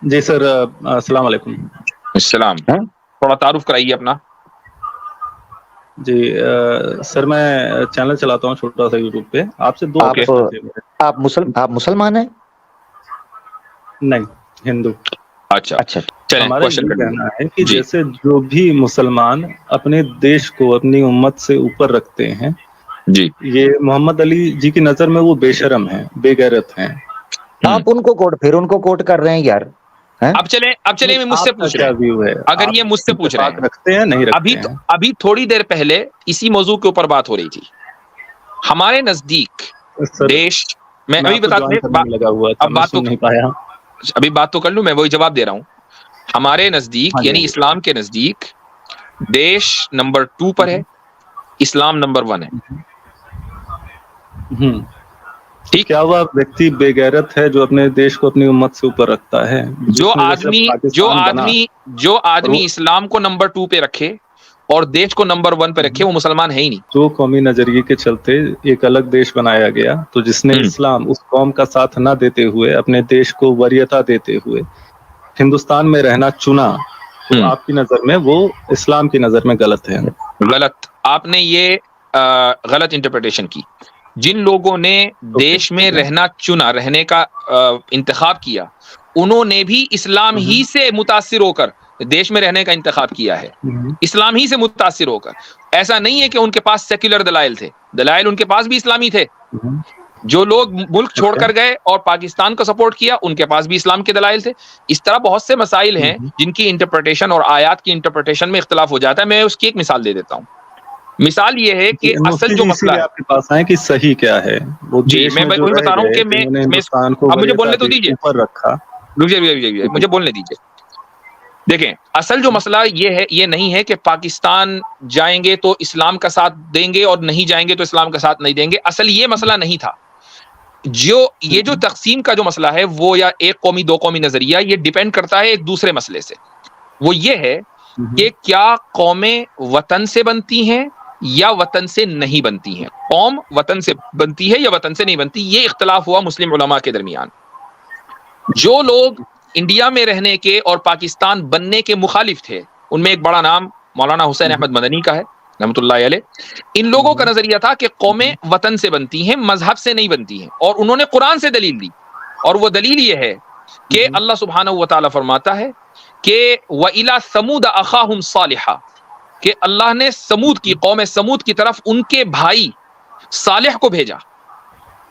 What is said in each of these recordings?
जी sir, अस्सलाम वालेकुम। सलाम। थोड़ा तारुफ कराइए अपना। जी सर, मैं चैनल चलाता हूँ छोटा सा यूट्यूब पे। आपसे दो ओके। प्रश्न थे मेरे। आप मुसलमान हैं? नहीं, हिंदू। अच्छा, अच्छा। चलें हमारा क्वेश्चन ये कंटिन्यू। कहना है कि जी जैसे जो भी मुसलमान अपने देश को अपनी उम्मत से ऊपर रखते हैं, जी। ये मोहम्मद अली जी की नजर में वो बेशरम हैं, बेगैरत हैं। आप उनको कोट कर रहे हैं यार, हैं? अब चलें मैं मुझसे आपका पूछ रहे क्या हैं। व्यू है? अगर आप ये मुझसे पूछ रहे इत्तेफाक हैं, रखते हैं, नहीं रखते हैं? अभी थोड़ी देर पहले इसी मौजू के ऊपर बात हो रही थी। हमारे नजदीक सर, देश मैं मैं अभी आपको ज्वाइन करने में लगा हुआ था, अब मैं बात सुन तो नहीं पाया। अभी बात तो कर लूं, मैं वही जवाब दे रहा हूं। हमारे नजदीक हाँ जी, यानी इस्लाम के नजदीक देश नंबर 2 पर है, इस्लाम नंबर 1 है। हम्म। तो ठीक। क्या वह व्यक्ति बेगैरत है जो अपने देश को अपनी उम्मत से ऊपर रखता है, जो जिसमें वजह आदमी जो पाकिस्तान बना? आदमी जो और आदमी इस्लाम को नंबर 2 पे रखे और देश को नंबर 1 पे रखे, वो मुसलमान है ही नहीं। जो कौमी नजरिए के चलते एक अलग देश बनाया गया, तो जिसने इस्लाम उस कौम का साथ न देते हुए अपने देश को वरीयता देते हुए हिंदुस्तान में रहना चुना, तो आपकी नजर में वो इस्लाम की नजर में गलत है? गलत। आपने ये गलत इंटरप्रिटेशन की। जिन लोगों ने देश में रहना चुना, रहने का इंतखाब किया, उन्होंने भी इस्लाम ही से मुतासिर होकर देश में रहने का इंतखाब किया है। इस्लाम ही से मुतासिर होकर। ऐसा नहीं है कि उनके पास सेक्युलर दलाइल थे, दलाइल उनके पास भी इस्लामी थे। जो लोग मुल्क छोड़कर गए और पाकिस्तान को सपोर्ट किया, उनके पास भी इस्लाम के दलाइल थे। इस तरह बहुत से मसाइल हैं जिनकी इंटरप्रिटेशन और आयात की इंटरप्रिटेशन में इख्तिलाफ हो जाता है। मैं उसकी एक मिसाल दे देता हूँ। मिसाल ये है कि असल जो मसला है, आपके पास आए कि सही क्या है, वो जी देश मैं में जो वही रह बता रहा हूँ गए, कि जिन्होंने मैं हिंदुस्तान को अब मुझे वरीयता बोलने तो दी, दीजिए, ऊपर रखा। रुकिए, मुझे बोलने दीजिए। देखें, असल जो मसला ये नहीं है कि पाकिस्तान जाएंगे तो इस्लाम का साथ देंगे और नहीं जाएंगे तो इस्लाम का साथ नहीं देंगे। असल ये मसला नहीं था। ये जो तकसीम का जो मसला है, वो या एक कौमी दो कौमी नजरिया, ये डिपेंड करता है एक दूसरे मसले से। वो ये है कि क्या कौमें वतन से बनती हैं या वतन से नहीं बनती हैं। कौम वतन से बनती है या वतन से नहीं बनती, ये इख्तिलाफ हुआ मुस्लिम उलमा के दरमियान। जो लोग इंडिया में रहने के और पाकिस्तान बनने के मुखालिफ थे, उनमें एक बड़ा नाम मौलाना हुसैन अहमद मदनी का है, रहमतुल्लाह अलैह। इन लोगों का नजरिया था कि कौमें वतन से बनती हैं, मजहब से नहीं बनती हैं। और उन्होंने कुरान से दलील दी, और वो दलील ये है कि अल्लाह सुब्हानहू व तआला फरमाता है कि व इला समूद अखाहुम सालिहा, कि अल्लाह ने समूद की कौम समूद की तरफ उनके भाई सालिह को भेजा।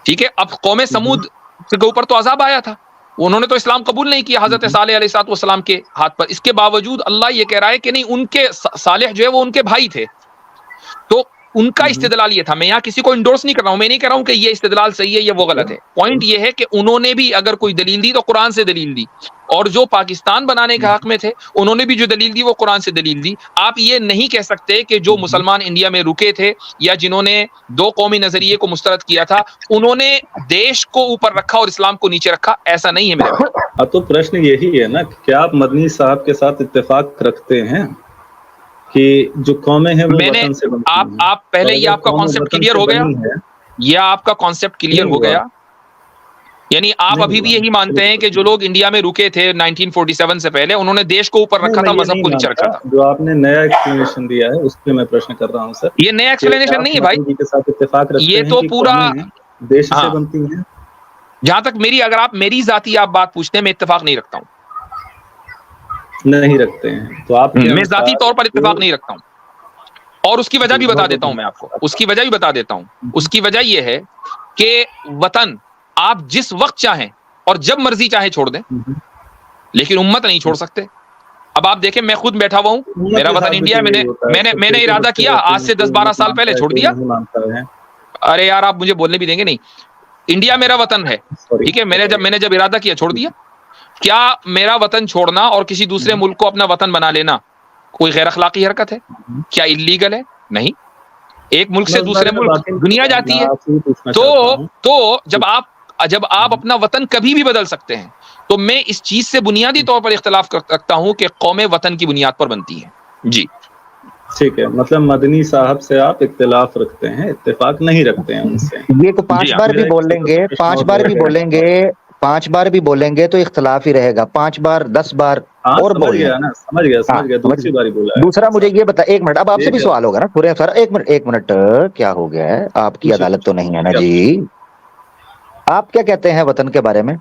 ठीक है। अब कौम समूद के ऊपर तो अजाब आया था, उन्होंने तो इस्लाम कबूल नहीं किया हजरत सालेह अलैहिस्सलाम के हाथ पर। इसके बावजूद अल्लाह ये कह रहा है कि नहीं, उनके सालेह जो है वो उनके भाई थे। तो उनका इस्तेदलाल ये था। मैं यहाँ किसी को इंडोर्स नहीं कर रहा हूं, मैं नहीं कह रहा हूं कि ये इस्तेदलाल सही है या वो गलत है। पॉइंट ये है कि उन्होंने भी अगर कोई दलील दी तो कुरान से दलील दी, और जो पाकिस्तान बनाने के हक में थे, उन्होंने भी जो दलील दी वो कुरान से दलील दी। आप ये नहीं कह सकते कि जो मुसलमान इंडिया में रुके थे या जिन्होंने दो कौमी नजरिए को मुस्तरद किया था, उन्होंने देश को ऊपर रखा और इस्लाम को नीचे रखा। ऐसा नहीं है मेरे भाई। तो प्रश्न यही है ना, क्या आप मदनी साहब के साथ इत्तेफाक रखते हैं कि जो कौमें हैं वो वतन से बनती हैं? आप पहले ये आपका कॉन्सेप्ट क्लियर हो गया? या आपका कॉन्सेप्ट क्लियर हो गया? यानी आप अभी भी यही मानते हैं कि जो लोग इंडिया में रुके थे 1947 से पहले, उन्होंने देश को ऊपर रखा था, मजहब को नीचे रखा था? जो आपने नया एक्सप्लेनेशन दिया है उस पे मैं प्रश्न कर रहा हूं सर। ये नया एक्सप्लेनेशन नहीं है भाई, के साथ इत्तेफाक रखते ये हैं तो कि पूरा देश से बनती हैं? जहां तक अगर आप मेरी जाती आप बात पूछते हैं, मैं इत्तेफाक नहीं रखता हूं। नहीं रखते हैं तो आप? मैं जाती तौर पर इत्तेफाक नहीं रखता हूं, और उसकी वजह भी बता देता हूं मैं आपको। उसकी वजह भी बता देता हूं। उसकी वजह यह है कि वतन आप जिस वक्त चाहें और जब मर्जी चाहे छोड़ दें, लेकिन उम्मत नहीं छोड़ सकते। अब आप देखें, मैं खुद बैठा हुआ हूं, मेरा वतन इंडिया है, मैंने इरादा किया आज से 10-12 साल पहले, छोड़ दिया। अरे यार, आप मुझे बोलने भी देंगे नहीं? इंडिया मेरा वतन है, ठीक है। मैंने जब इरादा किया, छोड़ दिया। क्या मेरा वतन छोड़ना और किसी दूसरे मुल्क को अपना वतन बना लेना कोई गैर अखलाकी हरकत है? क्या इल्लीगल है? नहीं। एक मुल्क से दूसरे मुल्क दुनिया जाती है, तो जब आप अपना वतन कभी भी बदल सकते हैं, तो मैं इस चीज से बुनियादी तौर पर इख्तिलाफ रखता हूं कि कौमें वतन की बुनियाद पर बनती हैं। जी ठीक है, मतलब मदनी साहब से आप इख्तिलाफ रखते हैं, इत्तेफाक नहीं रखते हैं उनसे। ये तो 5 बार भी बोलेंगे, 5 बार भी बोलेंगे, 5 बार भी बोलेंगे तो इख्तलाफ ही रहेगा, 5 बार 10 बार हाँ और समझ बोल लें। गया ना, समझ गया हाँ, समझ दूसरी गए। बारी बोला है दूसरा मुझे साहब। ये बता, 1 मिनट, अब आपसे ठीक भी है, सवाल होगा ना पूरे सर, 1 मिनट 1 मिनट, क्या हो गया है, आपकी पूछिए, अदालत तो नहीं है ना क्या जी? आप क्या कहते हैं वतन के बारे में?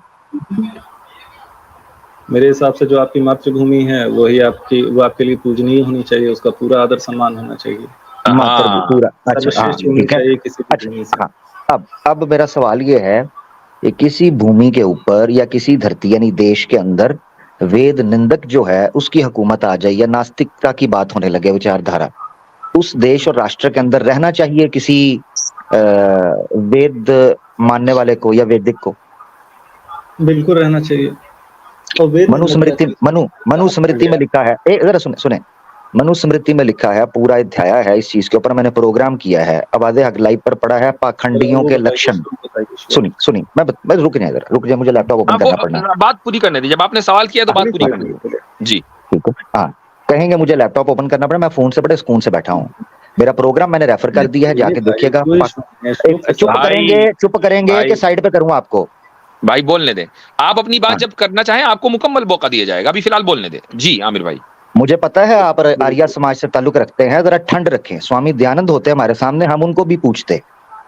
मेरे हिसाब से जो आपकी मातृभूमि है वही वो आपके लिए पूजनीय होनी चाहिए, उसका पूरा आदर सम्मान होना चाहिए, मातृभूमि हाँ, पूरा, अच्छा, हाँ, सर्वश्रेष्ठ होनी ठीक है। चाहिए किसी भी अच्छा, भूमि से। हाँ, अब मेरा सवाल ये है कि किसी भूमि के ऊपर या किसी धरती यानी देश के अंदर वेद निंदक जो है उसकी हुकूमत आ जाए या नास्तिकता की बात होने लगे, विचारधारा, उस देश और राष्ट्र के अंदर रहना चाहिए किसी वेद मानने वाले को या वैदिक को? बिल्कुल रहना चाहिए। और वेद निंदक क्या चीज है? मनुस्मृति में लिखा है, जरा सुने सुने, मनुस्मृति में लिखा है, पूरा अध्याय है इस चीज के ऊपर, मैंने प्रोग्राम किया है, आवाज़े हक लाइव पर पड़ा है, पाखंडियों वो के बताइए, लक्षण। शुरू बताइए, शुरू। सुनी सुनी, मैं रुक जाए, जरा रुक जाए, मुझे लैपटॉप ओपन हाँ, करना पड़ना है। वो बात पूरी करने दीजिए, जब आपने सवाल किया तो बात अगली पूरी बात करने बोलिए। दीजिए। जी, ठीक है, हाँ, कहेंगे मुझे लैपटॉप ओपन करना पड़ा, मैं फोन से बड़े सुकून से बैठा हूँ, मेरा प्रोग्राम मैंने रेफर कर दिया है, बोलिए जाके भाई, देखिएगा। कोई इशू नहीं है, शुरू से चुप समझ। करेंगे, भाई, चुप करेंगे कि भाई, साइड पे करूं आपको? भाई बोलने दें। आप अपनी बात हाँ, जब करना चाहें आपको मुकम्मल मौका दिया जाएगा, अभी फिलहाल बोलने दें। जी आमिर भाई। मुझे पता है आप आर्य समाज से ताल्लुक रखते हैं, जरा ठंड रखें, स्वामी दयानंद होते हैं हमारे सामने, हम उनको भी पूछते,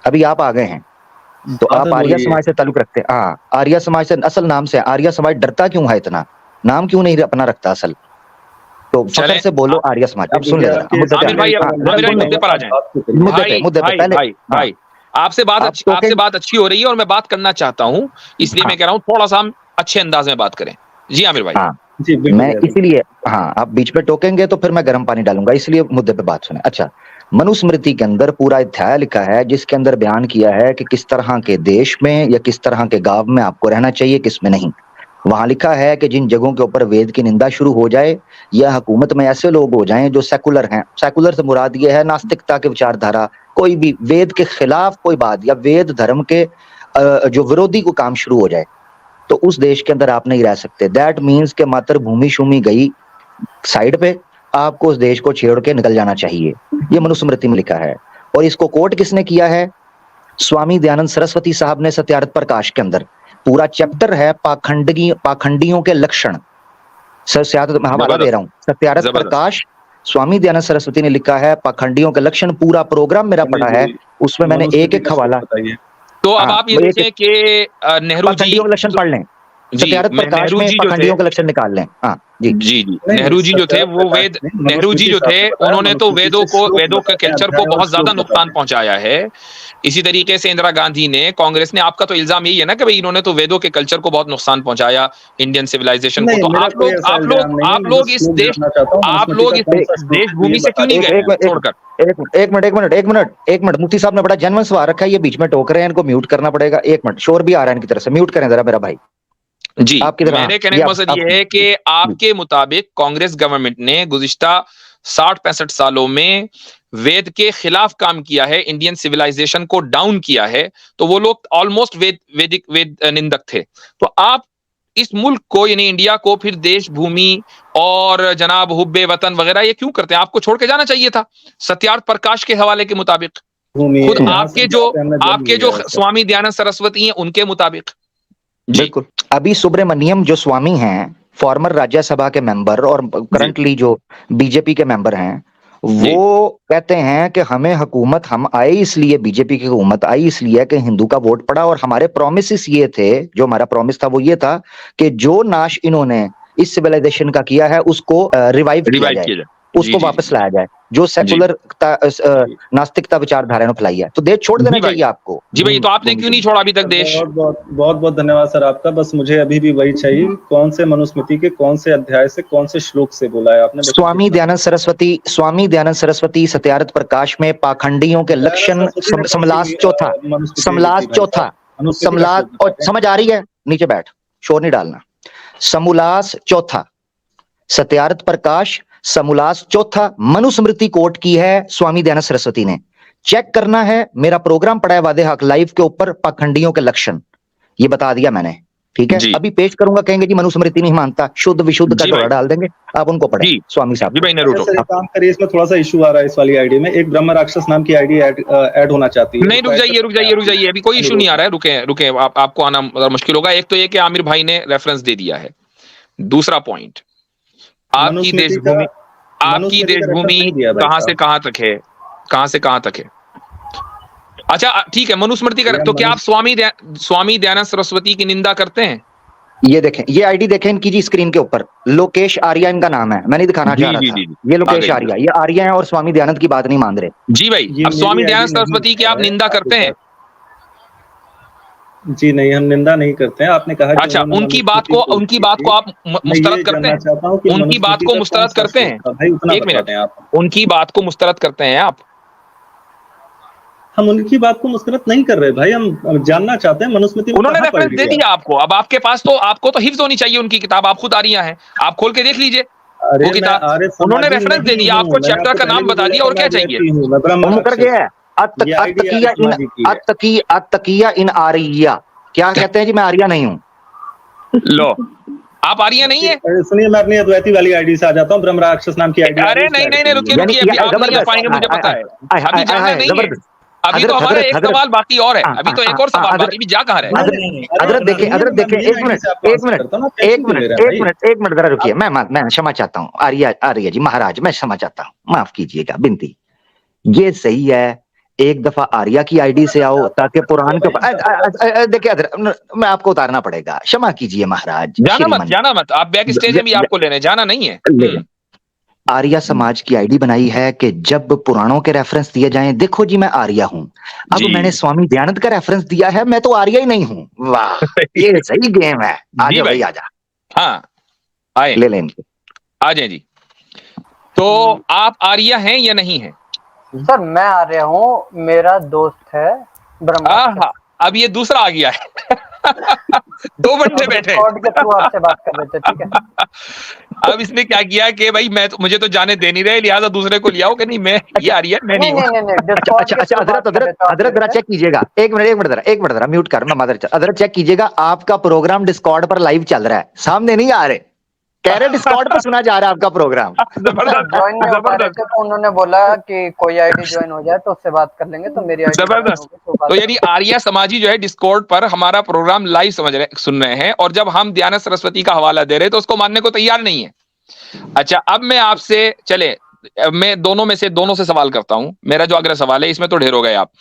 अभी आप आ गए हैं तो बात आप आर्य बोलिए। समाज से ताल्लुक रखते हैं। हाँ, आर्य समाज से, असल नाम से आर्य समाज, डरता क्यों है इतना, नाम क्यों नहीं अपना रखता असल? तो फखर चलें, से बोलो आर्य समाज। अब सुन ले जरा, मुद्दे पे आमिर भाई, हाँ, जरा आमिर भाई सुन ले, मुद्दे पर आ जाएं। भाई मुद्दे पे भाई पहले। भाई हाँ, भाई, आपसे आप टोकें, बात अच्छी हो रही है और मैं बात करना चाहता हूं, इसलिए हाँ मैं कह रहा हूं थोड़ा सा हम अच्छे अंदाज में बात करें। जी आमिर भाई। हाँ, जी बिल्कुल मैं भैया, बिल्कुल। इसीलिए, हाँ, आप बीच में टोकेंगे तो फिर मैं गर्म पानी डालूंगा, इसलिए मुद्दे पे बात सुने। अच्छा, मनुस्मृति के अंदर पूरा अध्याय लिखा है जिसके अंदर बयान किया है कि किस तरह के देश में या किस तरह के गांव में आपको रहना चाहिए, किस में नहीं। वहां लिखा है कि जिन जगहों के ऊपर वेद की निंदा शुरू हो जाए या हुकूमत में ऐसे लोग हो जाएं जो सेकुलर हैं, सेकुलर से मुराद ये है नास्तिकता की विचारधारा, कोई भी वेद के खिलाफ कोई बात या वेद धर्म के जो विरोधी को काम शुरू हो जाए, तो उस देश के अंदर आप नहीं रह सकते। दैट मीन्स के मातृभूमि शूमि गई साइड पे, आपको उस देश को छेड़ के निकल जाना चाहिए, ये मनुस्मृति में लिखा है। और इसको कोट किसने किया है? स्वामी दयानंद सरस्वती साहब ने सत्यार्थ प्रकाश के अंदर, पूरा चैप्टर है पाखंडियों के लक्षण, मैं हवाला दे जबरदस्त, रहा हूँ, सत्यार्थ जबरदस्त। प्रकाश, स्वामी दयानंद सरस्वती ने लिखा है, पाखंडियों के लक्षण, पूरा प्रोग्राम मेरा चलिए पड़ा है, जी, उसमें मैंने एक मनुस्मृति एक का श्लोक हवाला, बताइए। तो अब हाँ, आप ये देखें कि नेहरू जी, पाखंडियों के लक्षण पढ़ लें, जी सत्यार्थ प्रकाश नेहरू में जी जो थे, पाखंडियों के लक्षण निकाल लें। हाँ जी, जी जी, नहीं नहीं, नेहरू जी जो थे सत्यार्थ वो प्रकाश नहीं, नेहरू जी मनुस्मृति जो से थे आपने बताया, उन्होंने तो मनुस्मृति से श्लोक वेदों के बताते हैं, कल्चर को अध्याय और बहुत ज्यादा श्लोक नुकसान बताते हैं। पहुंचाया है। इसी तरीके से इंदिरा गांधी ने, कांग्रेस ने, आपका तो इल्जाम यही है ना कि भाई इन्होंने तो वेदों के कल्चर को बहुत नुकसान पहुंचाया, इंडियन सिविलाइजेशन को। नहीं, तो मेरा कोई ऐसा इल्जाम नहीं है, मैं बस श्लोक जानना चाहता हूँ, आप मनुस्मृति लोग का इस कौन सा श्लोक है, तो ये देश भूमि से बता क्यों नहीं दीजिए। गए छोड़कर? एक मिनट, मुफ्ती साहब ने बड़ा जेन्युइन सवाल रखा है, ये बीच में टोक रहे हैं, इनको म्यूट करना पड़ेगा। 1 मिनट, शोर भी आ रहा है इनकी तरफ से, म्यूट करें जरा मेरा भाई। जी, आपकी तरफ, हाँ, मेरे कहने ये का मकसद आप ये है कि आपके मुताबिक कांग्रेस गवर्नमेंट ने गुज़िश्ता 60-65 सालों में वेद के खिलाफ काम किया है, इंडियन सिविलाइजेशन को डाउन किया है, तो वो लोग ऑलमोस्ट वेद निंदक थे। तो आप इस मुल्क को यानी इंडिया को फिर देश भूमि और जनाब हुब्बे वतन वगैरह ये क्यों करते हैं? आपको छोड़ के जाना चाहिए था। सत्यार्थ प्रकाश के हवाले के मुताबिक, भूमि खुद है, यहाँ से हमने जन्म आपके लिया जो है सर। स्वामी दयानंद सरस्वती हैं उनके मुताबिक। जी बिल्कुल, अभी सुब्रमण्यम जो स्वामी हैं, फॉर्मर राज्यसभा के मेंबर और करंटली जो बीजेपी के मेंबर हैं, वो कहते हैं कि हमें हुकूमत, हम आए इसलिए, बीजेपी की हुकूमत आई इसलिए कि हिंदू का वोट पड़ा, और हमारे प्रोमिस ये थे, जो हमारा प्रॉमिस था वो ये था कि जो नाश इन्होंने इस सिविलाइजेशन का किया है उसको रिवाइव किया जाए, किया जाए, उसको वापस लाया जाए, जो सेकुलर नास्तिकता विचारधारा ने फैलाई है, तो देश छोड़ देना जी भाई, चाहिए आपको। जी भाई, तो आपने क्यों नहीं छोड़ा अभी तक देश? बहुत बहुत धन्यवाद सर आपका, बस मुझे अभी भी वही चाहिए, कौन से मनुस्मृति के कौन से अध्याय से कौन से श्लोक से बोला है आपने? स्वामी दयानंद सरस्वती सत्यार्थ प्रकाश में पाखंडियों के लक्षण, समलास चौथा, समलास, और समझ आ रही है? नीचे बैठ, शोर नहीं डालना। समुलास चौथा, सत्यार्थ प्रकाश, समुलास चौथा, मनुस्मृति कोट की है स्वामी दयानंद सरस्वती ने, चेक करना है, मेरा प्रोग्राम पड़ा है वादे हक लाइव के ऊपर, पाखंडियों के लक्षण, ये बता दिया मैंने। ठीक है, जी अभी पेश करूंगा, कहेंगे जी मनुस्मृति नहीं मानता, शुद्ध विशुद्ध का जी डोरा भाई डाल देंगे, आप उनको पढ़े जी स्वामी साहब जी को। भाई अच्छा नरूटो। सर, एक काम करिए, इसमें थोड़ा सा इशू आ रहा है इस वाली आईडी में, एक ब्रह्म राक्षस नाम की आईडी ऐड होना चाहती है, नहीं, उसको ऐड कर सकते हैं रुक जाइए, अभी कोई इशू अनुरोध नहीं आ है। रहा है, रुके रुके, आपको आना मुश्किल होगा। एक तो ये कि आमिर भाई ने रेफरेंस दे दिया है, दूसरा पॉइंट, आपकी मनुस्मृति का देशभूमि, आपकी मनुस्मृति का रेफरेंस देशभूमि नहीं दिया भाई कहां से साहब। कहां तक है, कहां से कहां तक है? अच्छा ठीक है, मनुस्मृति का, भैया तो क्या आप स्वामी दयानंद सरस्वती की निंदा करते हैं? ये देखें, ये आईडी देखें इनकी जी, स्क्रीन के ऊपर लोकेश आर्या इनका नाम है, मैं नहीं दिखाना जी चाह रहा जी था, जी जी, ये आ लोकेश गई। आर्या, ये आर्या है और स्वामी दयानंद की बात नहीं मान रहे। जी भाई, ये अब स्वामी मेरी दयानंद आईडी नहीं सरस्वती की आप है, निंदा आप करते हैं? जी नहीं, हम निंदा नहीं करते हैं। आपने कहा कि अच्छा, उन्होंने उनकी मनुस्मृति को उनकी लिखी बात थी। को आप मैं ये मुस्तरद करते जानना हैं? चाहता हूँ कि उनकी बात मनुस्मृति को का कौन मुस्तरद सा करते श्लोक हैं? था भाई, उतना एक बता मिनट, दें आप। उनकी बात को मुस्तरद करते हैं आप? हम उनकी बात को मुस्तरद नहीं कर रहे भाई, हम जानना चाहते हैं मनुस्मृति में उन्होंने कहाँ पढ़ रेफरेंस दे लिया। दिया आपको, अब आपके पास तो, आपको तो हिफ्ज होनी चाहिए उनकी किताब, आप खुद आ रही हैं, आप खोल के देख लीजिए अरे वो मैं किताब। आर्य उन्होंने समाजी रेफरेंस दे नहीं दिया हूँ, आपको, मैंने चैप्टर आपको का पहले नाम भी बता बोला दिया, था, और मैं क्या चाहिए? आर्यवर्ती हूँ, मैं ब्रह्म वो मुकर राक्षस। गया है, ये आईडी अतकिया इन समाजी की है। अतकिया इन आर्या, क्या कहते हैं जी, मैं आर्या नहीं हूँ। लो, आप आ रही हैं नहीं है? सुनिए, मैं अपनी अद्वैती वाली आईडी से आ जाता हूँ, ब्रह्म राक्षस नाम की आईडी अरे नहीं नहीं नहीं, रुकिए यानी रुकिए, अभी आप नहीं आ जबरदस्त, पाएंगे, मुझे पता है, अभी जाना नहीं है, जबरदस्त। अभी तो हजरत हमारा हजरत एक हजरत सवाल बाकी और है, अभी तो एक और सवाल बाकी, अभी जा कहाँ रहे? हजरत देखें, एक मिनट जरा रुकिए, मैं क्षमा चाहता हूँ, आर्या जी महाराज, मैं क्षमा चाहता हूँ, माफ कीजिएगा, बिनती, ये सही है, एक दफा आर्या की आईडी से आओ ताकि पुराण के ऊपर देखिए, मैं आपको उतारना पड़ेगा, क्षमा कीजिए महाराज। जाना मत, आप बैक स्टेज में भी आपको लेने जाना नहीं है। आर्या समाज की आईडी बनाई है कि जब पुराणों के रेफरेंस दिए जाएं, देखो जी मैं आर्या हूं, अब मैंने स्वामी दयानंद का रेफरेंस दिया है, मैं तो आर्या ही नहीं हूं। वाह, ये सही गेम है, आजा भाई आजा। हाँ आए, ले लें, आ जाए जी। तो आप आर्या हैं या नहीं है? सर मैं आर्या हूँ, मेरा दोस्त है ब्रह्मा। अब ये दूसरा आ गया है। दो बंदे बैठे के थ्रू आपसे बात कर रहे थे, ठीक है। अब इसने क्या किया कि भाई मुझे तो जाने दे नहीं रहे, लिहाजा दूसरे को लियाओ कि नहीं, मैं ये आर्या मैं नहीं हूँ। अच्छा हजरत जरा चेक कीजिएगा, एक मिनट जरा म्यूट कर, मैं मदर हजरत चेक कीजिएगा, आपका प्रोग्राम डिस्कॉर्ड पर लाइव चल रहा है, सामने नहीं आ रहे, कह रहे डिस्कॉर्ड पर सुना जा रहा है आपका प्रोग्राम। ज्वाइन नहीं हो पा रहे थे, तो उन्होंने बोला कि कोई आईडी ज्वाइन हो जाए तो उससे बात कर लेंगे, तो मेरी आईडी जबरदस्त। तो यानी आर्या समाजी जो है डिस्कॉर्ड पर हमारा प्रोग्राम लाइव सुन रहे हैं, और जब हम दयानंद सरस्वती का हवाला दे रहे हैं तो उसको मानने को तैयार नहीं है। अच्छा, अब मैं आपसे, चले मैं दोनों से सवाल करता हूं, मेरा जो अगला सवाल है इसमें तो ढेर हो गए आप,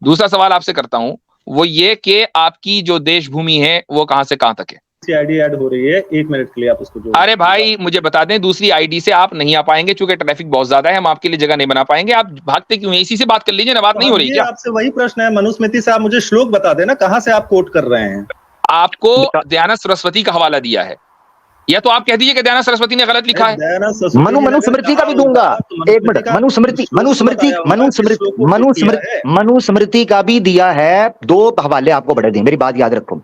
दूसरा सवाल आपसे करता हूं, वो ये कि आपकी जो देशभूमि है वो कहां से कहां तक है? आईडी ऐड हो रही है, 1 मिनट के लिए आप उसको जोड़। अरे भाई मुझे बता दें, दूसरी आईडी से आप नहीं आ पाएंगे, चूंकि ट्रैफिक बहुत ज्यादा है, हम आपके लिए जगह नहीं बना पाएंगे, आप भागते क्यों हैं? इसी से बात कर लीजिए ना, बात नहीं हो रही क्या? आपसे वही प्रश्न है, मनुस्मृति से आप मुझे श्लोक बता देना, कहां से आप कोट कर रहे हैं? आपको दयानंद सरस्वती का हवाला दिया है, या तो आप कह दीजिए कि दयानंद सरस्वती ने गलत लिखा है। मनुस्मृति का भी दूंगा, एक मिनट, मनुस्मृति का भी दिया है, 2 हवाले आपको बड़े दें, मेरी बात याद रखो,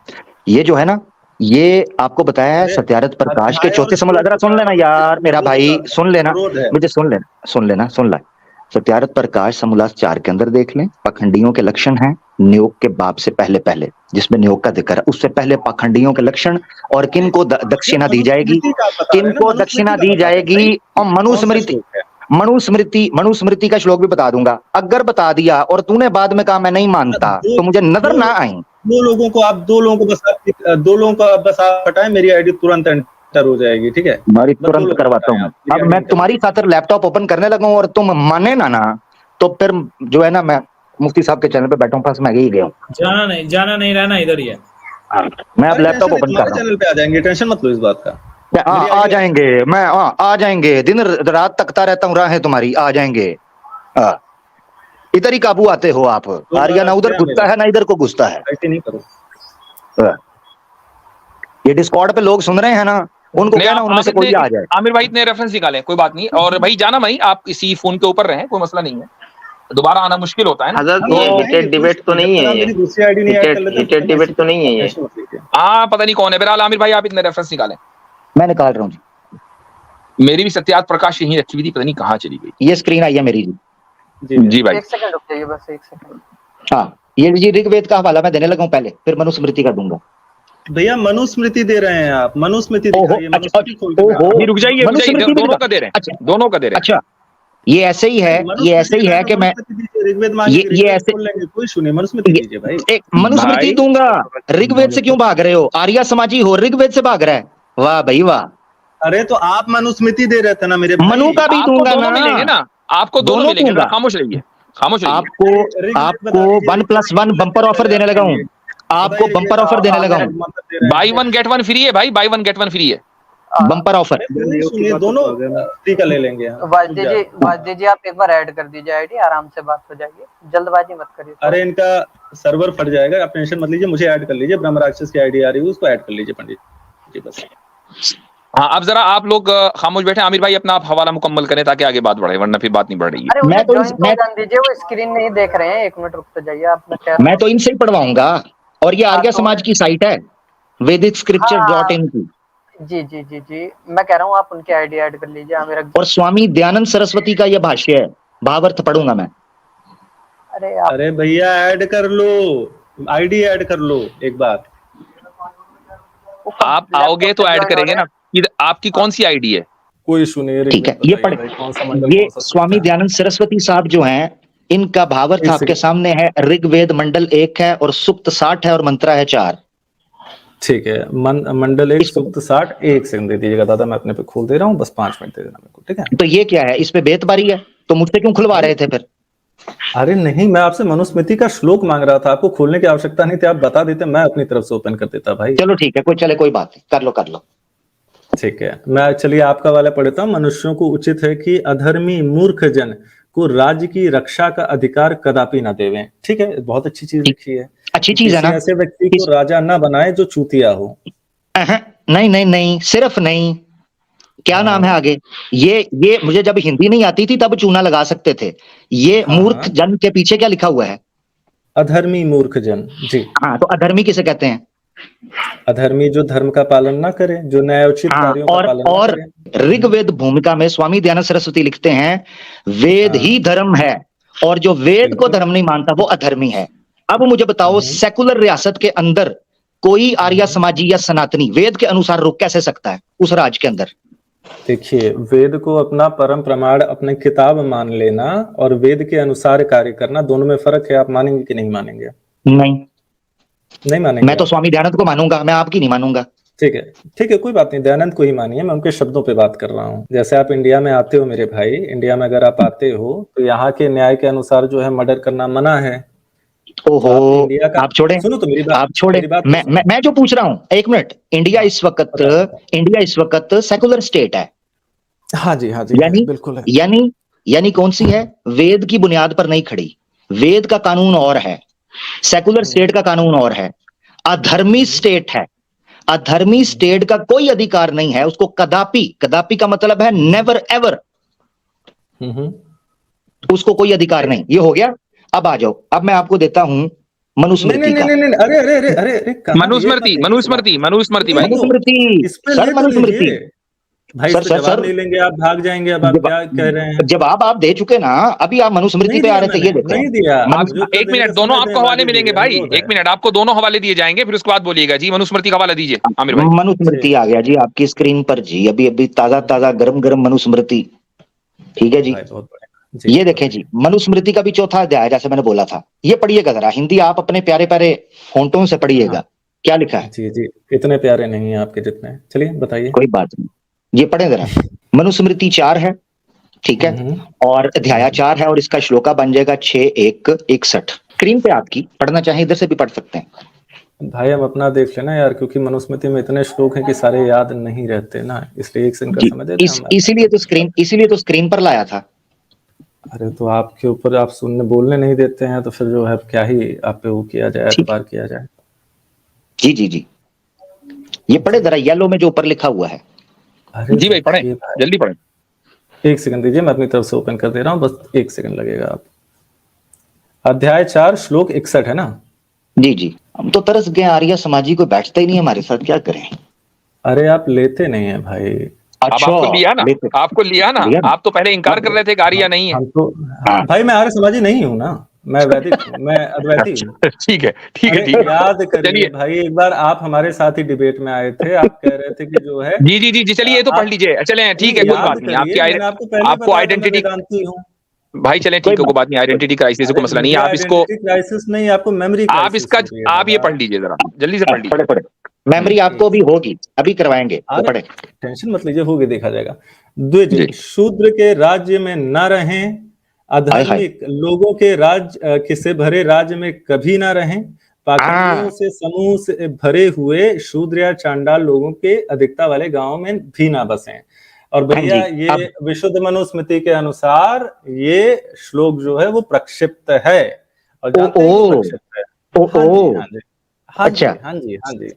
ये जो है ना, ये आपको बताया है सत्यारथ प्रकाश के चौथे समूल, जरा सुन लेना यार मेरा भाई, सुन लेना मुझे, सुन ला, सत्यारथ प्रकाश समूलास 4 के अंदर देख लें, पाखंडियों के लक्षण हैं नियोग के बाप से पहले, जिसमें नियोग का जिक्र है, उससे पहले पाखंडियों के लक्षण, और किन को दक्षिणा दी जाएगी, और मनुस्मृति का श्लोक भी बता दूंगा, अगर बता दिया और तूने बाद में कहा मैं नहीं मानता तो मुझे नजर ना आई। 2 लोगों को बस आप हटाएं, मेरी आईडी तुरंत एंटर हो जाएगी, ठीक है? तुम्हारी तुरंत करवाता हूँ। अब मैं तुम्हारी खातिर लैपटॉप ओपन करने लगा हूँ और तुम माने ना तो फिर जो है ना, मैं मुफ्ती साहब के चैनल पे बैठा हूँ, पास मैं ही गया हूँ, जाना नहीं रहना इधर ही है। मैं अब लैपटॉप ओपन कर रहा हूँ, चैनल पे आ जाएंगे, टेंशन मत लो इस बात का। आ जाएंगे, मैं आ जाएंगे, दिन रात तकता रहता हूँ राहें तुम्हारी, आ जाएंगे, इधर ही काबू आते हो आप। आर्या ना उधर घुसता है ना इधर को घुसता है। ऐसे नहीं करो। ये डिस्कॉर्ड पे लोग सुन रहे हैं ना, उनको कहना उनमें से कोई आ जाए। आमिर भाई इतने रेफरेंस निकाले, कोई बात नहीं, और भाई जाना भाई, आप इसी फोन के ऊपर रहें, कोई मसला नहीं है, दोबारा आना मुश्किल होता है ना। हीटेड डिबेट तो नहीं है, हीटेड डिबेट तो नहीं है ये। हाँ पता नहीं कौन है, बहरहाल आमिर भाई आप इतने रेफरेंस निकालें। मैं निकाल रहा हूँ जी। मेरी भी सत्यार्थ प्रकाश यहीं रखी हुई थी, पता नहीं कहाँ चली गई। ये स्क्रीन आई है मेरी जी। जी भाई 1 सेकंड रुक जाइए, बस 1 सेकंड। हाँ, ये ऋग्वेद का हवाला मैं देने लगा हूँ पहले, फिर मनुस्मृति का दूंगा। भैया मनुस्मृति दे रहे हैं आप, मनुस्मृति ओहो, दिखाइए, अच्छा, मनुस्मृति खोल के ओहो, अभी रुक जाइए मनुस्मृति दोनों भी का दे रहे हैं, अच्छा दोनों का दे रहे हैं। अच्छा, ये ऐसे ही है, ये ऐसे ही है कि मैं ऋग्वेद मांगे, ये ऋग्वेद ऐसे खोल लेंगे, कोई सुनिए, मनुस्मृति ये, दीजिए भाई। एक मनुस्मृति भाई दूंगा, ऋग्वेद से क्यों भाग रहे हो? आर्य समाजी हो, ऋग्वेद से भाग रहा है, वाह भाई वाह। अरे तो आप मनुस्मृति दे रहे थे ना मेरे भाई। मनु का भी आपको दूंगा दोनों मिलेंगे ना, ना, आपको दोनों दोनों मिलेंगे, दूंगा। खामोश रहिए, खामोश रहिए। आपको 1+1 बम्पर ऑफर देने लगा हूँ, आपको बम्पर ऑफर देने लगा हूँ, by one get one free है भाई, by one get one free है, बम्पर ऑफर। सुनिए, दोनों फ्री का ले लेंगे हम। वाजदे जी आप एक बार ऐड कर दीजिए आईडी, आराम से बात हो जाएगी, जल्दबाजी मत करिए। अरे इनका सर्वर फट जाएगा, आप टेंशन मत लीजिए, मुझे ऐड कर लीजिए, ब्रह्म राक्षस की आईडी आ रही है, उसको ऐड कर लीजिए पंडित जी बस। हाँ अब जरा आप लोग खामोश बैठे, आमिर भाई अपना आप हवाला मुकम्मल करें ताकि आगे बात बढ़े, वरना फिर बात नहीं बढ़ रही है। अरे मैं तो जान दीजिए, वो स्क्रीन नहीं देख रहे हैं, 1 मिनट रुक तो जाइए आप। मैं तो इनसे ही पढ़वाऊंगा, और ये आर्य समाज की साइट है, वैदिक scripture.in की। जी जी जी जी, मैं कह रहा हूँ आप उनकी आईडी ऐड कर लीजिए। मेरा और स्वामी दयानंद सरस्वती का ये भाष्य है, भावार्थ पढ़ूंगा मैं। अरे भैया ऐड कर लो, आईडी ऐड कर लो एक बार। आप आओगे तो ऐड करेंगे ना, आपकी कौन सी आईडी है? कोई सुनिए, ठीक है, ये पढ़, ये स्वामी दयानंद सरस्वती साहब जो हैं, इनका भावार्थ आपके सामने है। ऋग्वेद मंडल 1 है और सूक्त 60 है और मंत्रा है 4। ठीक है, मंडल 1 सूक्त 60। 1 सेकंड दे दीजिएगा दादा, मैं अपने पे खोल दे रहा हूँ, बस 5 मिनट दे देना मेरे को, ठीक है? तो ये क्या है, इस पे बेतबारी है, तो मुझसे क्यों खुलवा रहे थे फिर? अरे नहीं, मैं आपसे मनुस्मृति का श्लोक मांग रहा था, आपको खोलने की आवश्यकता नहीं थी, आप बता देते, मैं अपनी तरफ से ओपन कर देता भाई। चलो ठीक है, कोई बात नहीं, कर लो। ठीक है, मैं चलिए आपका वाला पढ़ता हूँ। मनुष्यों को उचित है कि अधर्मी मूर्ख जन को राज्य की रक्षा का अधिकार कदापि न देवें। ठीक है, बहुत अच्छी चीज लिखी है, अच्छी चीज है ना। ऐसे व्यक्ति को राजा न बनाए जो चूतिया हो। नहीं, सिर्फ नहीं, क्या नाम है आगे? ये मुझे जब हिंदी नहीं आती थी तब चूना लगा सकते थे। ये मूर्ख जन के पीछे क्या लिखा हुआ है? अधर्मी मूर्ख जन। जी हाँ, तो अधर्मी किसे कहते हैं? अधर्मी जो धर्म का पालन ना करे, जो न्यायोचित कार्यों का पालन ना करे। ऋग्वेद भूमिका में स्वामी दयानंद सरस्वती लिखते हैं, वेद ही धर्म है, और जो वेद को धर्म नहीं मानता वो अधर्मी है। अब मुझे बताओ, सेकुलर रियासत के अंदर कोई आर्य समाजी या सनातनी वेद के अनुसार रुक कैसे सकता है उस राज के अंदर? देखिए, वेद को अपना परम प्रमाण, अपने किताब मान लेना और वेद के अनुसार कार्य करना, दोनों में फर्क है। आप मानेंगे कि नहीं मानेंगे? नहीं मानेंगे। मैं तो स्वामी दयानंद को मानूंगा, मैं आपकी नहीं मानूंगा। ठीक है, कोई बात नहीं, दयानंद को ही मानिए, मैं उनके शब्दों पे बात कर रहा हूँ। जैसे आप इंडिया में आते हो मेरे भाई, इंडिया में अगर आप आते हो तो यहाँ के न्याय के अनुसार जो है मर्डर करना मना है। ओहो, आप छोड़े, सुनो तो मेरी बात, आप छोड़े, मैं जो पूछ रहा हूँ, 1 मिनट। इंडिया इस वक्त सेकुलर स्टेट है। हाँ जी, बिल्कुल है। यानी कौन सी है? वेद की बुनियाद पर नहीं खड़ी। वेद का कानून और है, सेकुलर स्टेट का कानून और है। अधर्मी स्टेट है, अधर्मी स्टेट का कोई अधिकार नहीं है उसको कदापि का मतलब है नेवर एवर, उसको कोई अधिकार नहीं। ये हो गया। अब आ जाओ, अब मैं आपको देता हूं मनुस्मृति का। अरे मनुस्मृति भाई सर ले लेंगे, आप भाग जाएंगे। अब आप क्या कह रहे हैं? जवाब आप दे चुके ना, अभी आप मनुस्मृति पे आ रहे थे। ये देखो, नहीं दिया। 1 मिनट, दोनों आपको हवाले मिलेंगे भाई। 1 मिनट, आपको दोनों हवाले दिए जाएंगे, फिर उसके बाद बोलिएगा जी। मनुस्मृति का हवाला दीजिए आमिर भाई। मनुस्मृति आ गया जी आपकी स्क्रीन पर जी, अभी ताजा गरम मनुस्मृति। ठीक है जी, ये देखें जी, मनुस्मृति का भी 4था अध्याय है, जैसे मैंने बोला था। ये पढ़िएगा जरा, हिंदी आप अपने प्यारे प्यारे फोंटों से पढ़िएगा। क्या लिखा है? जी, इतने प्यारे नहीं है आपके जितने। चलिए बताइए। कोई बात नहीं, ये पढ़े जरा। मनुस्मृति 4 है, ठीक है, और अध्याय 4 है, और इसका श्लोका बन जाएगा 6:1-61। स्क्रीन पे आपकी, पढ़ना चाहे इधर से भी पढ़ सकते हैं। भाई हम अपना देख लेना यार, क्योंकि मनुस्मृति में इतने श्लोक हैं कि सारे याद नहीं रहते ना, इसलिए 1 सेकंड का समय देते हैं। इसीलिए तो स्क्रीन पर लाया था। अरे तो आपके ऊपर, आप बोलने नहीं देते हैं, तो फिर जो है क्या ही आप पे वो किया जाए, एतबार किया जाए। जी, ये पढ़े जरा, येलो में जो ऊपर लिखा हुआ है। जी भाई पढ़ें, जल्दी पढ़ें। 1 सेकंड दीजिए, मैं अपनी तरफ से ओपन कर दे रहा हूँ, बस 1 सेकंड लगेगा। आप अध्याय 4 श्लोक 61 है ना? जी, हम तो तरस गए, आर्य समाजी को बैठता ही नहीं हमारे साथ, क्या करें? अरे आप लेते नहीं है भाई। अच्छा, आपको लिया ना, आप तो पहले इनकार कर रहे थे कि आर्य नहीं है। भाई मैं आर्य समाजी नहीं हूँ ना, मैं वैदिक हूँ, मैं अद्वैती हूँ। ठीक है ठीक है अरे ठीक है। याद करिए चलिए भाई, एक बार आप हमारे साथ ही डिबेट में आए थे, आप कह रहे थे कि जो है जी जी जी जी, चलिए ये तो पढ़ आप लीजिए, चले ठीक है, नहीं, कोई याद बात नहीं। करिए, मैंने आपको पहले ही आपको बताया था मैं आइडेंटिटी, वेदांती हूँ। भाई चलें कोई ठीक है, कोई बात बात नहीं, आइडेंटिटी क्राइसिस कोई अरे मसला नहीं है, मुझे आप इसको, आइडेंटिटी क्राइसिस नहीं, आपको मेमोरी आप क्राइसिस इसका, हो रही है आप ये दादा। पढ़ लीजिए जरा, जल्दी से पढ़ लीजिए। पढ़े पढ़े, मेमोरी आपको अभी होगी, अभी करवाएंगे, तो अरे पढ़े। टेंशन मत लीजिए, होगे देखा जाएगा। द्विज, जी शूद्र के राज्य में न रहें, हाय हाय। अधार्मिक लोगों के राज्य से भरे राज्य में कभी ना रहें, पाखंडियों से समूह से भरे हुए शूद्र या चांडाल लोगों के अधिकता वाले गांव में भी ना बसें। और हाँ भैया जी, ये अब विशुद्ध मनुस्मृति के अनुसार ये श्लोक जो है वो प्रक्षिप्त है, और ओ जानते हैं कि ओ प्रक्षिप्त है। ओ हाँ जी, ओ हाँ जी, हाँ अच्छा। जी, हाँ जी, हाँ जी।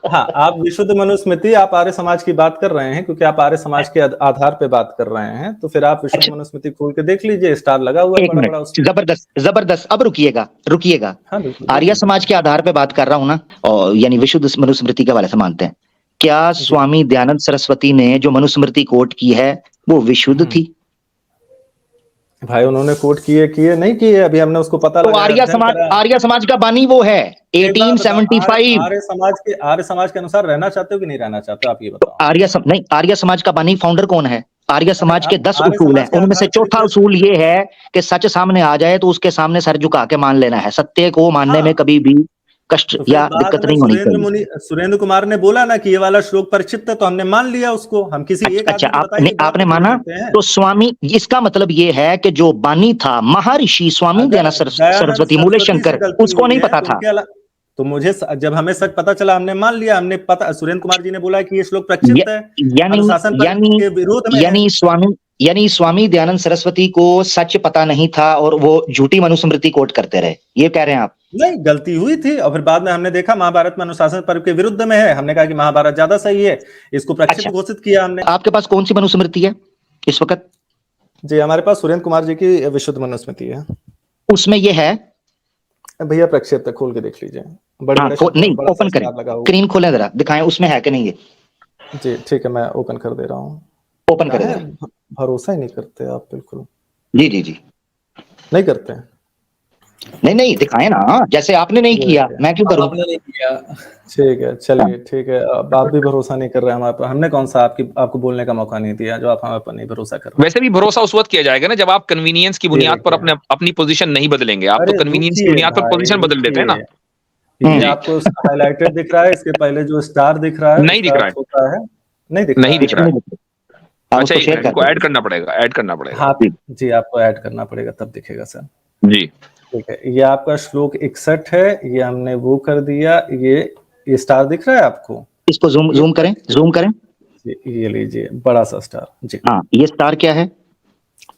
हाँ, आप विशुद्ध मनुस्मृति, आप आर्य समाज की बात कर रहे हैं, क्योंकि आप आर्य समाज के आधार पे बात कर रहे हैं, तो फिर आप विशुद्ध अच्छा, मनुस्मृति खोल के देख लीजिए, स्टार लगा हुआ है एक बड़ा मिनट, बड़ा उसमें। जबरदस्त जबरदस्त, अब रुकिएगा रुकिएगा। हाँ बिल्कुल, आर्य बिल्कुल समाज बिल्कुल। के आधार पे बात कर रहा हूं ना, और यानी विशुद्ध मनुस्मृति के हवाले से मानते हैं। क्या जी। स्वामी दयानंद सरस्वती ने जो मनुस्मृति कोट की है वो विशुद्ध हम्म। थी? भाई उन्होंने कोट किए नहीं किए, अभी हमने उसको पता तो लगाया, अध्ययन करा। आर्य समाज का बानी वो है एक बात बताओ, 1875। आर्य समाज के अनुसार रहना चाहते हो कि नहीं रहना चाहते हो, आप ये तो बताओ। नहीं, आर्य समाज का बानी फाउंडर कौन है? आर्य नहीं, समाज के 10 आर्य उसूल हैं, समाज के उनमें से आधार पे चौथा देखिए। उसूल ये है कि सच सामने आ जाए तो उसके सामने सर झुका के मान लेना है, सत्य को मानने में हाँ, कभी भी कष्ट तो फिर या बाद दिक्कत में नहीं होनी चाहिए। सुरेंद्र कुमार ने बोला ना कि ये वाला श्लोक परिचित है, तो हमने मान लिया उसको। हम किसी एक अच्छा, आदमी को बताइए, बात आपने में थोड़ी माना, करते हैं। तो स्वामी, इसका मतलब ये है कि जो बानी था महर्षि स्वामी अगर दयानंद दयानंद सरस्वती मूले सरस्वती से शंकर, गलती उसको हुई नहीं है पता तो था। उनके अलावा, तो मुझे जब हमें सच पता चला, हमने मान लिया, हमने पता, सुरेंद्र कुमार जी ने बोला कि ये श्लोक प्रक्षिप्त है, यानी अनुशासन पर यानी के विरोध में है। यानी स्वामी दयानंद सरस्वती को सच पता नहीं था और वो झूठी मनुस्मृति कोट करते रहे, ये कह रहे हैं आप? नहीं, गलती हुई थी, और फिर बाद में हमने देखा महाभारत में अनुशासन पर्व के विरुद्ध में है, हमने कहा कि महाभारत ज्यादा सही है, इसको प्रक्षिप्त अच्छा, घोषित किया हमने। आपके पास कौन सी मनुस्मृति है इस वक्त? जी, हमारे पास सुरेंद्र कुमार जी की विशुद्ध मनुस्मृति है। उसमें ये है? भैया प्रक्षेप खोल के देख लीजिए, बड़े हाँ, बड़े शब्दों नहीं, में बड़ा सा ओपन करें, स्टार लगा हुआ। स्क्रीन खोलें जरा, दिखाएं उसमें है कि नहीं। ये जी ठीक है, मैं ओपन कर दे रहा हूँ। ओपन करें है, जरा। भरोसा ही नहीं करते आप, बिल्कुल जी जी जी, नहीं करते हैं। नहीं दिखाएं ना, जैसे आपने नहीं ये किया देखिए, मैं क्यों करूं? आपने नहीं किया। ठीक है, चलिए ठीक है, अब आप भी भरोसा नहीं कर रहे हैं हमारे पर, हमने कौन सा आपको बोलने का मौका नहीं दिया जो आप हमारे पर नहीं भरोसा कर रहे वैसे भी भरोसा उस वक्त किया जाएगा ना जब आप कन्वीनियंस की हैं। ये बुनियाद पर देखिए, अपनी पोजीशन नहीं बदलेंगे। आप तो अरे कन्वीनियंस की रुकिए बुनियाद पर भाई, पोजीशन बदल देते हैं ना। रुकिए, ये जी, आपको हाईलाइटेड दिख रहा है, इसके पहले जो स्टार दिख रहा है नहीं उसका दिख रहा अर्थ है, होता है, नहीं दिख नहीं रहा दिख है। रहा है। नहीं दिखता। आप अच्छा उसको एक शेयर मिनट, इनको करते ऐड करना पड़ेगा, ऐड करना पड़ेगा। हाँ जी जी, आपको ऐड करना पड़ेगा तब दिखेगा सर। जी ठीक है, ये आपका श्लोक 61 है, ये हमने वो कर दिया। ये स्टार दिख रहा है आपको? इसको जूम ये जूम करें। ये लीजिए बड़ा सा स्टार जी। हाँ, ये स्टार क्या है?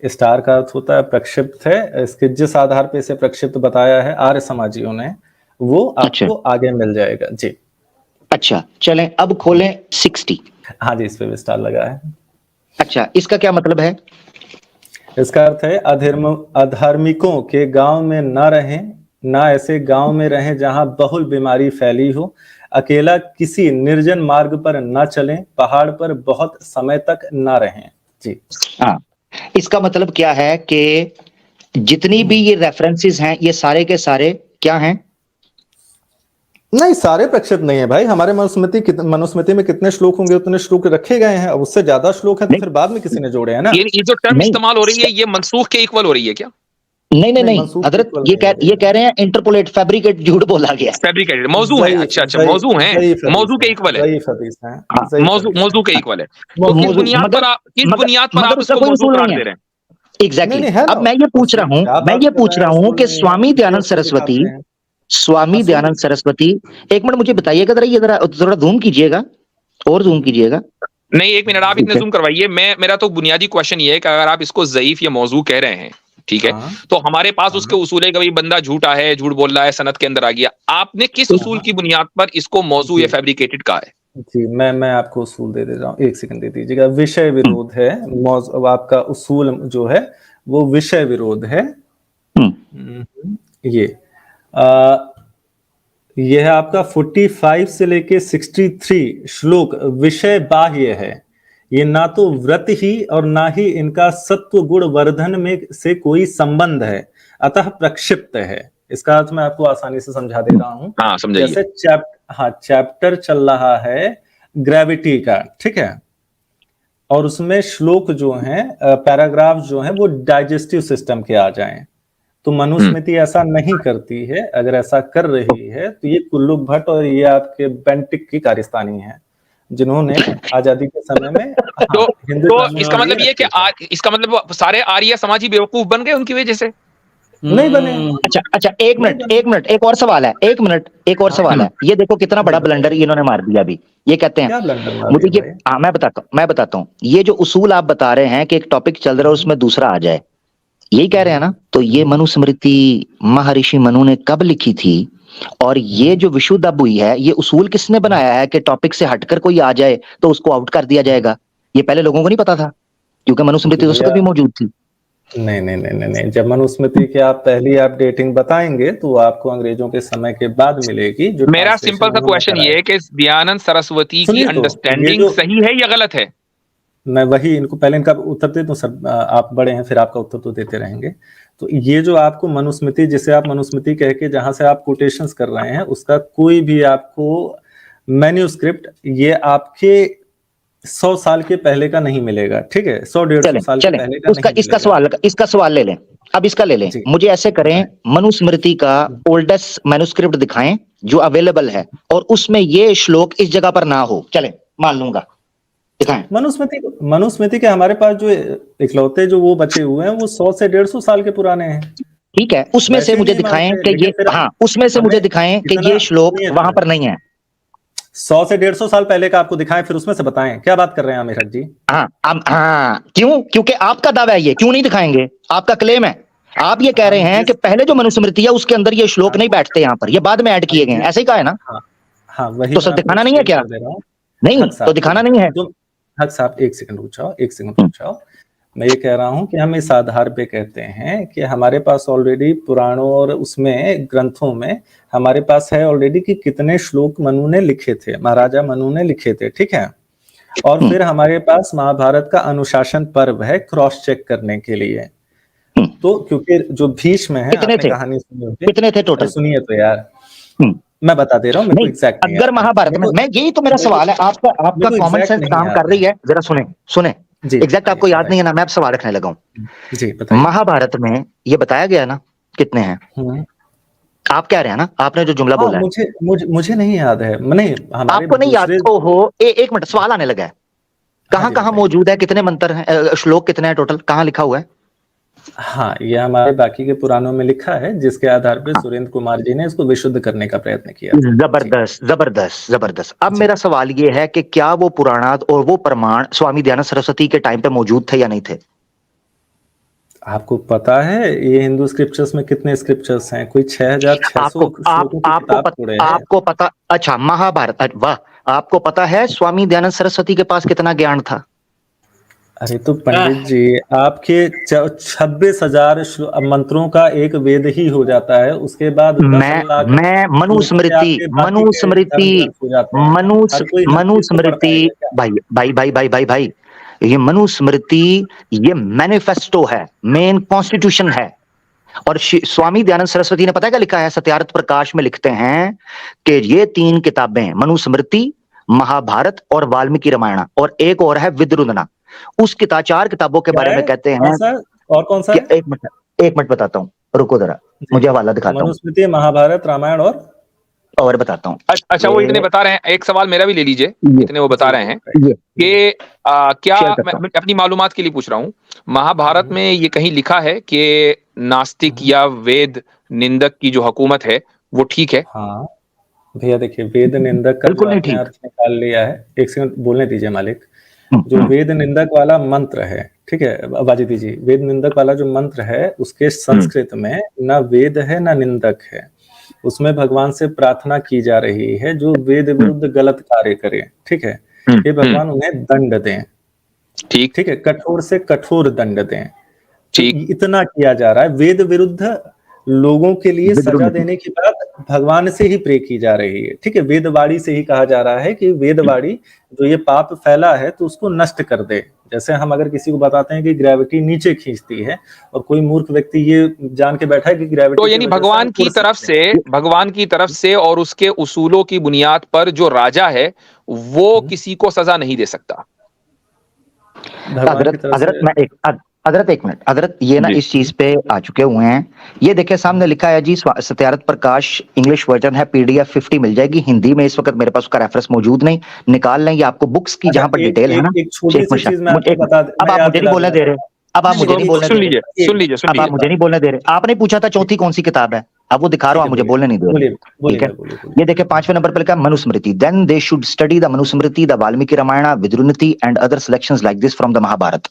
स्टार का अर्थ होता है प्रक्षिप्त है, इसके जिस आधार पे इसे प्रक्षिप्त बताया है आर्य समाजियों ने, वो अच्छा आपको आगे मिल जाएगा जी। अच्छा, चलें अब खोलें 60। हाँ जी, इस पे भी स्टार लगा है। अच्छा, इसका क्या मतलब है? इसका अर्थ है अधार्मिकों के गांव में न रहें, ना ऐसे गांव में रहें जहां बहुल बीमारी फैली हो, अकेला किसी निर्जन मार्ग पर न चलें, पहाड़ पर बहुत समय तक न रहें जी। हाँ, इसका मतलब क्या है कि जितनी भी ये रेफरेंसेस हैं ये सारे के सारे क्या हैं? नहीं, सारे प्रक्षिप्त नहीं है भाई, हमारे मनुस्मृति में कितने श्लोक होंगे उतने श्लोक रखे गए हैं, अब उससे ज्यादा श्लोक हैं तो नहीं फिर बाद में किसी ने जोड़े हैं ना। ये जो टर्म नहीं इस्तेमाल हो रही है ये मनसूख के इक्वल हो रही है क्या? नहीं मंसूख हजरत, इक्वल ये नहीं है। कह रहे हैं इंटरपोलेट, फैब्रिकेट, झूठ बोला गया है। फैब्रिकेटेड मौजू है। अच्छा अच्छा, मौजू है, मौजू के इक्वल है। ज़ईफ़ हदीस है, हाँ, मौजू के इक्वल है। तो किस बुनियाद पर आप मगर उसका इसको कोई मौजू उसूल करार नहीं दे है। रहे हैं? एग्जैक्टली नहीं है ना, अब मैं ये पूछ रहा हूं, क्या बात कर रहे हैं, कि उसूल नहीं है, स्वामी ये दयानंद उसूल सरस्वती, दिखाते हैं। स्वामी असूल दयानंद सरस्वती, एक मिनट मुझे बताइएगा जरा, ये जरा जूम कीजिएगा, और जूम कीजिएगा। नहीं एक मिनट, आप ठीक इतने है। जूम करवाइए। मेरा तो बुनियादी क्वेश्चन ये है कि अगर आप इसको ज़ईफ या मौजू कह रहे हैं, ठीक है, हाँ, तो हमारे पास उसके हाँ, उसूल है कि भाई बंदा झूठा है, झूठ बोल रहा है, सनद के अंदर आ गया। आपने किस उसूल हाँ, की बुनियाद पर इसको मौजू या जी, फैब्रिकेटेड कहा है? जी, मैं आपको उसूल दे रहा हूँ, एक सेकंड दे दीजिएगा। विषय विरोध है, अब आपका उसूल जो है वो विषय विरोध है। ये यह आपका 45 से लेके 63 श्लोक विषय बाह्य है। ये ना तो व्रत ही और ना ही इनका सत्व गुण वर्धन में से कोई संबंध है। अतः प्रक्षिप्त है। इसका अर्थ मैं आपको आसानी से समझा दे रहा हूँ। हाँ समझाइए। जैसे चैप्टर चल रहा है ग्रेविटी का, ठीक है, और उसमें श्लोक जो हैं, पैराग्राफ जो हैं, वो डाइजेस्टिव सिस्टम के आ जाएं, तो मनुस्मृति ऐसा नहीं करती है। अगर ऐसा कर रही है तो ये कुल्लू भट्ट और ये आपके बेंटिक की कारस्तानी है, जिन्होंने आजादी के समय में तो इसका मतलब ये कि इसका मतलब सारे आर्य समाजी बेवकूफ बन गए उनकी वजह से? नहीं बने। अच्छा, एक मिनट, एक और सवाल है, एक और सवाल है। ये देखो कितना बड़ा ब्लंडर इन्होंने मार दिया अभी। ये कहते हैं मुझे ये, मैं बताता हूँ, ये जो उसूल आप बता रहे हैं कि एक टॉपिक चल रहा है उसमें दूसरा आ जाए, यही कह रहे हैं ना? तो ये मनुस्मृति महर्षि मनु ने कब लिखी थी, और ये जो विशुद्ध अब हुई है, ये उसूल किसने बनाया है कि टॉपिक से हटकर कोई आ जाए तो उसको आउट कर दिया जाएगा? ये पहले लोगों को नहीं पता था, क्योंकि मनुस्मृति उस वक्त भी मौजूद थी। नहीं, जब मनुस्मृति की आप पहली अपडेटिंग बताएंगे तो आपको अंग्रेजों के समय के बाद मिलेगी। जो मेरा सिंपल सा क्वेश्चन ये है कि दयानंद सरस्वती की अंडरस्टैंडिंग सही है या गलत है? मैं वही इनको पहले इनका उत्तर दे दूं सर, आप बड़े हैं, फिर आपका उत्तर तो देते रहेंगे। तो ये जो आपको मनुस्मृति, जिसे आप मनुस्मृति कह के जहां से आप कोटेशंस कर रहे हैं, उसका कोई भी आपको मैन्यूस्क्रिप्ट ये आपके 100 साल के पहले का नहीं मिलेगा, ठीक है? 100-150 साल के पहले का नहीं मिलेगा। इसका सवाल ले लें, अब इसका ले लें। मुझे ऐसे करें, मनुस्मृति का ओल्डेस्ट मैन्यूस्क्रिप्ट दिखाएं जो अवेलेबल है, और उसमें ये श्लोक इस जगह पर ना हो, चले मान लूंगा, दिखाएं। मनुस्मृति के हमारे पास जो इकलौते जो वो बचे हुए हैं, वो 100 से 150 साल के पुराने हैं। ठीक है, उसमें से मुझे दिखाएं कि ये, हाँ, उसमें से मुझे दिखाएं कि ये श्लोक वहां पर नहीं है। 100 से 150 साल पहले का आपको दिखाएं, फिर उसमें से बताएं। क्या बात कर रहे हैं आमिर हक जी? हाँ, क्यों? क्योंकि आपका दावा है, ये क्यों नहीं दिखाएंगे? आपका क्लेम है, आप ये कह रहे हैं कि पहले जो मनुस्मृति है उसके अंदर ये श्लोक नहीं बैठते, यहाँ पर ये बाद में ऐड किए गए हैं, ऐसे ही कहा है ना? हाँ, वही तो सर दिखाना नहीं है क्या? नहीं तो दिखाना नहीं है। हक साहब एक सेकंड रुक जाओ। मैं ये कह रहा हूं कि हम इस आधार पे कहते हैं कि हमारे पास ऑलरेडी पुराणों और उसमें ग्रंथों में हमारे पास है ऑलरेडी कि कितने श्लोक मनु ने लिखे थे, महाराजा मनु ने लिखे थे, ठीक है? और फिर हमारे पास महाभारत का अनुशासन पर्व है क्रॉस चेक करने के लिए। तो क्योंकि जो भीष्म है, कितने थे? कहानी सुनी, कितने थे टोटल? सुनिए तो यार, मैं बता दे रहा हूँ, मेरे को एग्जैक्ट नहीं अगर महाभारत में, मैं यही तो मेरा सवाल है, आपका कॉमन सेंस काम कर रही है, जरा सुने एग्जैक्ट आपको याद नहीं है ना, मैं अब सवाल रखने लगा हूँ जी। बताइए। महाभारत में ये बताया गया ना कितने हैं? आप कह रहे हैं ना, आपने जो जुमला बोला है, मुझे नहीं याद है। नहीं, आपको नहीं याद? ओहो, एक मिनट, सवाल आने लगा है। कहाँ मौजूद है, कितने मंत्र हैं, श्लोक कितने हैं टोटल, कहाँ लिखा हुआ है? हाँ, ये हमारे बाकी के पुराणों में लिखा है, जिसके आधार पे सुरेंद्र कुमार जी ने इसको विशुद्ध करने का प्रयत्न किया। जबरदस्त। अब मेरा सवाल ये है कि क्या वो पुराणात और वो प्रमाण स्वामी दयानंद सरस्वती के टाइम पे मौजूद थे या नहीं थे? आपको पता है ये हिंदू स्क्रिप्चर्स में कितने स्क्रिप्चर्स हैं? कोई 6600 आपको पता? अच्छा, महाभारत, वाह, आपको पता है स्वामी दयानंद सरस्वती के पास कितना ज्ञान था? अरे तो पंडित जी, आपके 26,000 मंत्रों का एक वेद ही हो जाता है, उसके बाद मैं मनुस्मृति भाई, ये मनुस्मृति ये मैनिफेस्टो है, मेन कॉन्स्टिट्यूशन है। और स्वामी दयानंद सरस्वती ने पता है क्या लिखा है? सत्यार्थ प्रकाश में लिखते हैं कि ये 3 किताबें, मनुस्मृति, महाभारत और वाल्मीकि रामायण, और एक और है विद्रुदना, उस 4 किताबों के बारे में कहते हैं। और कौन सा? एक मिनट बताता हूँ, रुको जरा, मुझे हवाला दिखाता हूँ। मनुस्मृति, महाभारत, रामायण और बताता हूँ। अच्छा, वो इतने बता रहे हैं, एक सवाल मेरा भी ले लीजिए, इतने वो बता रहे हैं कि क्या, मैं अपनी मालूमात के लिए पूछ रहा हूँ, महाभारत में ये कहीं लिखा है कि नास्तिक या वेद निंदक की जो हुकूमत है वो ठीक है? हाँ भैया, देखिए, वेद निंदक का अर्थ निकाल लिया है। एक सेकंड बोलने दीजिए मालिक। जो वेद निंदक वाला मंत्र है, ठीक है अबाजिदी जी, वेद निंदक वाला जो मंत्र है उसके संस्कृत में ना वेद है ना निंदक है। उसमें भगवान से प्रार्थना की जा रही है जो वेद विरुद्ध गलत कार्य करे, ठीक है, ये भगवान उन्हें दंड दें, ठीक है, कठोर से कठोर दंड दें। ठीक, इतना किया जा रहा है। वेद विरुद्ध लोगों के लिए सजा देने की बात भगवान से ही प्रे की जा रही है, ठीक है। वेदवाणी से ही कहा जा रहा है कि वेदवाणी जो ये पाप फैला है तो उसको नष्ट कर दे। जैसे हम अगर किसी को बताते हैं कि ग्रेविटी नीचे खींचती है और कोई मूर्ख व्यक्ति ये जान के बैठा है कि ग्रेविटी तो यानी भगवान की तरफ से और उसके उसूलों की बुनियाद पर जो राजा है वो किसी को सजा नहीं दे सकता। हजरत एक मिनट, हजरत ये ना इस चीज पे आ चुके हुए हैं। ये देखिए सामने लिखा है जी, सत्यारथ प्रकाश इंग्लिश वर्जन है, पीडीएफ 50 मिल जाएगी। हिंदी में इस वक्त मेरे पास उसका रेफरेंस मौजूद नहीं, निकाल लेंगे आपको बुक्स की जहां पर डिटेल है ना। अब आप मुझे नहीं बोलने दे रहे, अब आप मुझे नहीं बोलने दे रहे, सुन लीजिए अब आप मुझे नहीं बोलने दे रहे। आपने पूछा था चौथी कौन सी किताब है, अब वो दिखा रहा हूं, आप मुझे बोलने नहीं दे रहे, ठीक है। ये देखिए 5वें नंबर पर लिखा है Manusmriti, then they should study the Manusmriti, the Valmiki Ramayana, Vidurniti and other selections like this from the Mahabharata.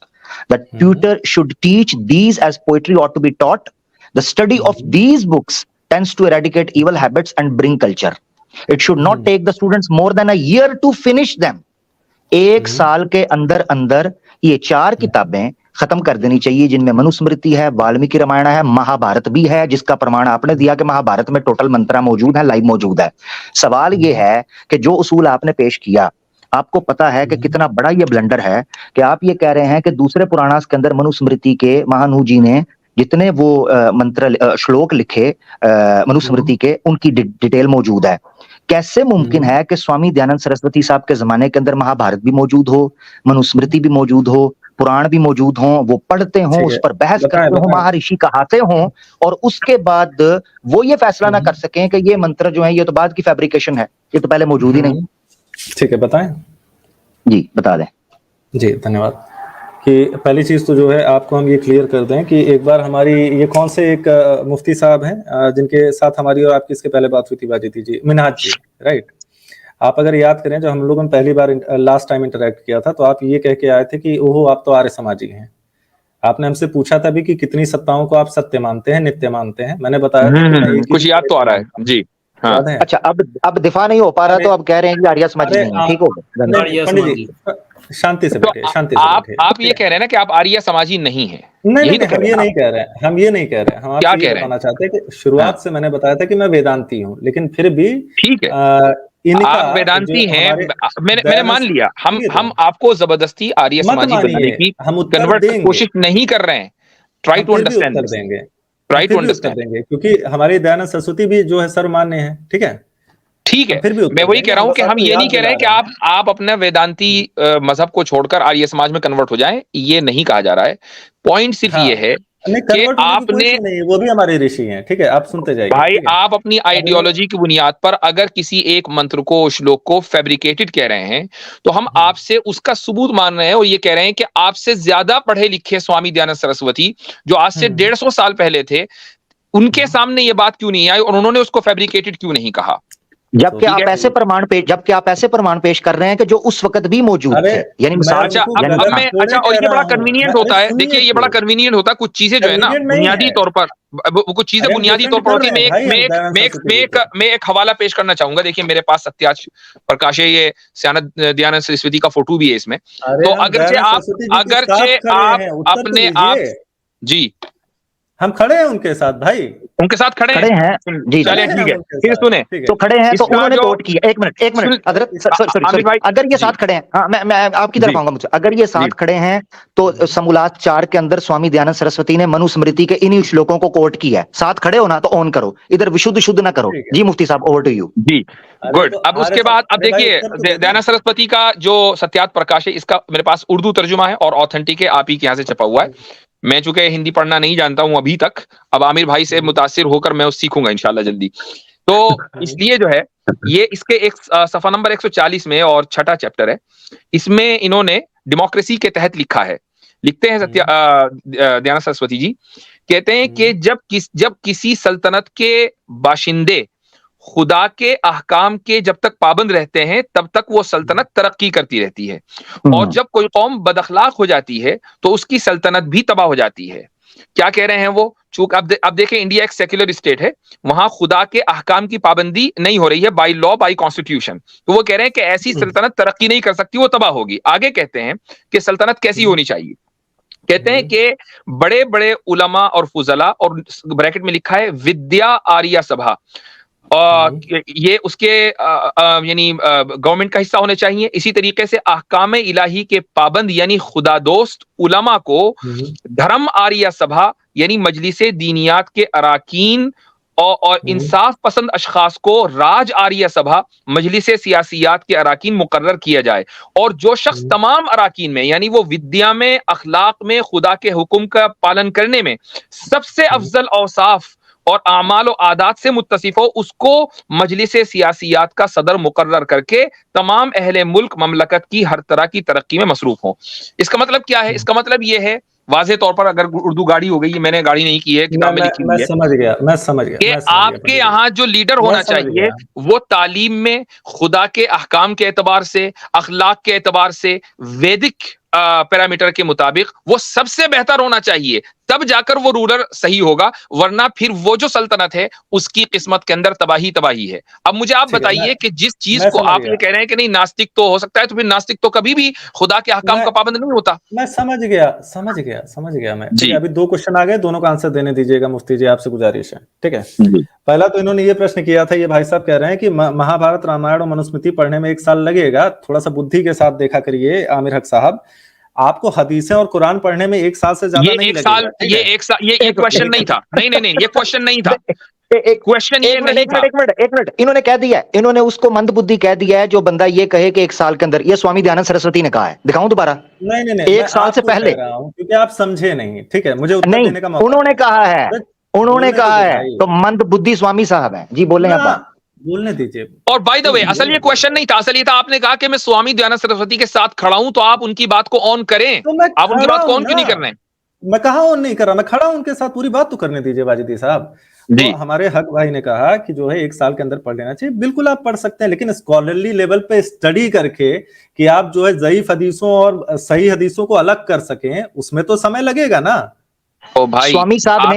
The tutor should teach these as poetry ought to be taught. The study of these books tends to eradicate evil habits and bring culture. It should not take the students more than a year to finish them. एक साल के अंदर अंदर ये 4 किताबें खत्म कर देनी चाहिए, जिनमें मनुस्मृति है, वाल्मीकि रामायण है, महाभारत भी है, जिसका प्रमाण आपने दिया कि महाभारत में टोटल मंत्रा मौजूद है, लाइव मौजूद है। सवाल ये है कि जो उसूल आपने पेश किया, आपको पता है कि कितना बड़ा ये ब्लंडर है कि आप ये कह रहे हैं कि दूसरे पुराणास के अंदर मनुस्मृति के महानु जी ने जितने वो मंत्र श्लोक लिखे मनुस्मृति के, उनकी डिटेल मौजूद है। कैसे मुमकिन है कि स्वामी दयानंद सरस्वती साहब के जमाने के अंदर महाभारत भी मौजूद हो, मनुस्मृति भी मौजूद हो, पुराण भी मौजूद हो, वो पढ़ते हों, उस पर बहस करते हों, महर्षि कहाते हों, और उसके बाद वो ये फैसला ना कर सकें कि ये मंत्र जो है ये तो बाद की फैब्रिकेशन है, ये तो पहले मौजूद ही नहीं। ठीक है, बताएं जी, बता दें जी, धन्यवाद। कि पहली चीज तो जो है आपको हम ये क्लियर कर दें कि एक बार हमारी ये कौन से एक मुफ्ती साहब हैं जिनके साथ हमारी और आपकी इसके पहले बात हुई थी बाजीती जी, मिनहाज जी, राइट। आप अगर याद करें जब हम लोगों ने पहली बार लास्ट टाइम इंटरेक्ट किया था तो आप ये कह के आए थे कि ओहो आप तो आर्य समाजी हैं। आपने हमसे पूछा था भी कि कितनी सत्ताओं को आप सत्य मानते हैं, नित्य मानते हैं। मैंने बताया कुछ याद तो आ रहा है जी। हाँ। अच्छा, अब दिफा नहीं हो पा रहा तो अब कह रहे हैं कि आर्य समाजी नहीं है, ठीक हो गया। शांति से बैठे, शांति से बैठे। आप ये कह रहे हैं ना कि आप आर्य समाजी नहीं है? नहीं, हम ये नहीं कह रहे हैं, हम ये नहीं कह रहे हैं। हम क्या आपसे ये बताना चाहते हैं कि शुरुआत से मैंने बताया था कि मैं वेदांती हूँ, लेकिन फिर भी ठीक है आप वेदांती हैं, मैंने मान लिया। हम आपको जबरदस्ती आर्य समाजी बनाने की कन्वर्ट की कोशिश नहीं कर रहे हैं। ट्राई टू अंडरस्टैंड देंगे, ट्राई टू अंडरस्टैंड, क्योंकि हमारे दयानंद सरस्वती भी जो है सर्वमान्य है, ठीक है। ठीक है, मैं वही कह रहा हूं कि हम ये नहीं कह रहे हैं कि आप अपना वेदांती मजहब को छोड़कर आर्य समाज में कन्वर्ट हो जाएं, ये नहीं कहा जा रहा है। पॉइंट सिर्फ ये है कि आपने नहीं, वो भी हमारे ऋषि हैं, ठीक है, आप सुनते जाइए भाई। आप अपनी आइडियोलॉजी की बुनियाद पर अगर किसी एक मंत्र को, श्लोक को फैब्रिकेटेड कह रहे हैं तो हम आपसे उसका सबूत मान रहे हैं और ये कह रहे हैं कि आपसे ज्यादा पढ़े लिखे स्वामी दयानंद सरस्वती जो आज से 150 साल पहले थे, उनके सामने ये बात क्यों नहीं आई और उन्होंने उसको फैब्रिकेटेड क्यों नहीं कहा? जबकि आप ऐसे प्रमाण पेश कर रहे हैं कि जो उस वक्त भी मौजूद थे। यानी और ये बड़ा कन्वीनियंट होता है। देखिए ये बड़ा कन्वीनियंट होता है, कुछ चीजें जो है ना बुनियादी तौर पर, कुछ चीजें बुनियादी तौर पर होती है। मैं एक हवाला पेश करना चाहूंगा। देखिए मेरे पास सत्यार्थ प्रकाश है, ये सयानद दयानंद सरस्वती का फोटो भी है इसमें। तो अगरचे आप अपने आप जी, हम खड़े हैं उनके साथ भाई, उनके साथ खड़े हैं जी, चलिए ठीक है, फिर सुने तो खड़े हैं तो उन्होंने कोट किया। एक मिनट अगर ये साथ खड़े हैं, हाँ मैं आपकी तरफ आऊंगा मुझसे, अगर ये साथ खड़े हैं तो समूलात 4 के अंदर स्वामी दयानंद सरस्वती ने मनुस्मृति के इन्हीं श्लोकों को कोट किया है। साथ खड़े हो ना तो ऑन करो, इधर विशुद्ध शुद्ध ना करो जी। मुफ्ती साहब ओवर टू यू जी। गुड। अब उसके बाद अब देखिए दयानंद सरस्वती का जो सत्यार्थ प्रकाश है, इसका मेरे पास उर्दू तर्जुमा है और ऑथेंटिक है, आप ही के यहाँ से छपा हुआ है। मैं चूंकि हिंदी पढ़ना नहीं जानता हूं अभी तक, अब आमिर भाई से मुतासिर होकर मैं उस सीखूंगा इंशाल्लाह जल्दी। तो इसलिए जो है ये इसके एक सफा नंबर 140 में और 6ठा चैप्टर है, इसमें इन्होंने डेमोक्रेसी के तहत लिखा है। लिखते हैं दयानंद सरस्वती जी, कहते हैं कि जब किसी सल्तनत के बाशिंदे खुदा के अहकाम के जब तक पाबंद रहते हैं तब तक वो सल्तनत तरक्की करती रहती है, और जब कोई कौम बदअखलाक हो जाती है तो उसकी सल्तनत भी तबाह हो जाती है। क्या कह रहे हैं वो? चूंकि अब देखें इंडिया एक सेक्युलर स्टेट है, वहां खुदा के अहकाम की पाबंदी नहीं हो रही है बाय लॉ, बाय कॉन्स्टिट्यूशन, तो वो कह रहे हैं कि ऐसी सल्तनत तरक्की नहीं कर सकती, वो तबाह होगी। आगे कहते हैं कि सल्तनत कैसी होनी चाहिए। कहते हैं कि बड़े बड़े उलमा और फुजला, और ब्रैकेट में लिखा है विद्या आर्या सभा, और ये उसके यानी गवर्नमेंट का हिस्सा होने चाहिए। इसी तरीके से अहकाम इलाही के पाबंद यानी खुदा दोस्त उलमा को धर्म आरिया सभा यानी मजलिस दीनियात के अराकीन और इंसाफ पसंद अशखास को राज आरिया सभा मजलिस सियासियात के अराकीन मुकर्रर किया जाए। और जो शख्स तमाम अराकीन में यानी वो विद्या में, अखलाक में, खुदा के हुक्म का पालन करने में सबसे अफजल औसाफ और आमाल और आदात से मुत्तसिफ हो, उसको मजलिस सियासियात का सदर मुकर्रर करके तमाम अहले मुल्क ममलकत की हर तरह की तरक्की में मसरूफ हो। इसका मतलब क्या है? इसका मतलब ये है वाज़े तौर पर, अगर उर्दू गाड़ी हो गई, ये मैंने गाड़ी नहीं की है, किताब में लिखी हुई है। मैं समझ गया कि आपके यहाँ जो लीडर होना चाहिए वो तालीम में, खुदा के अहकाम के एतबार से, अखलाक के एतबार से, वैदिक पैरामीटर के मुताबिक वो सबसे बेहतर होना चाहिए, तब जाकर वो रूलर सही होगा। वरना फिर वो जो सल्तनत है उसकी किस्मत के अंदर तबाही तबाही है। अब मुझे आप बताइए कि जिस चीज को आप ये कह रहे हैं कि नहीं नास्तिक तो हो सकता है, तो फिर नास्तिक तो कभी भी खुदा के अहकाम का पाबंद नहीं होता। मैं समझ गया मैं। ठीक है, अभी 2 क्वेश्चन आ गए, दोनों का आंसर देने दीजिएगा मुफ्ती जी, आपसे गुजारिश है। ठीक है, पहला तो इन्होंने ये प्रश्न किया था, ये भाई साहब कह रहे हैं कि महाभारत, रामायण और मनुस्मृति पढ़ने में 1 साल लगेगा। थोड़ा सा बुद्धि के साथ देखा करिए आमिर हक साहब, आपको हदीसें और कुरान पढ़ने में 1 साल से ज्यादा नहीं लगेगा। ये क्वेश्चन नहीं था। नहीं, ये क्वेश्चन नहीं था। क्वेश्चन ये नहीं था। एक मिनट, इन्होंने कह दिया, इन्होंने उसको मंदबुद्धि कह दिया है जो बंदा ये कहे कि 1 साल के अंदर। ये स्वामी दयानंद सरस्वती ने कहा है, दिखाऊं दोबारा? नहीं 1 साल से पहले, क्योंकि आप समझे नहीं। ठीक है, मुझे उत्तर देने का मौका। उन्होंने कहा है तो मंदबुद्धि स्वामी साहब हैं जी, बोले आप, बोलने दीजिए। और बाय द वे, असल ये क्वेश्चन नहीं था, असल ये था आपने कहा कि मैं स्वामी दयानंद सरस्वती के साथ खड़ा हूं, तो आप उनकी बात को ऑन करें। तो आप उनकी बात को ऑन क्यों नहीं कर रहे हैं? मैं कहा ऑन नहीं कर रहा, मैं खड़ा हूं उनके साथ, पूरी बात तो करने दीजिए वाजिदी साहब। तो हमारे हक भाई ने कहा कि जो है 1 साल के अंदर पढ़ लेना चाहिए। बिल्कुल आप पढ़ सकते हैं, लेकिन स्कॉलरली लेवल पे स्टडी करके कि आप जो है ज़ईफ हदीसों और सही हदीसों को अलग कर सकें, उसमें तो समय लगेगा ना। ओ भाई,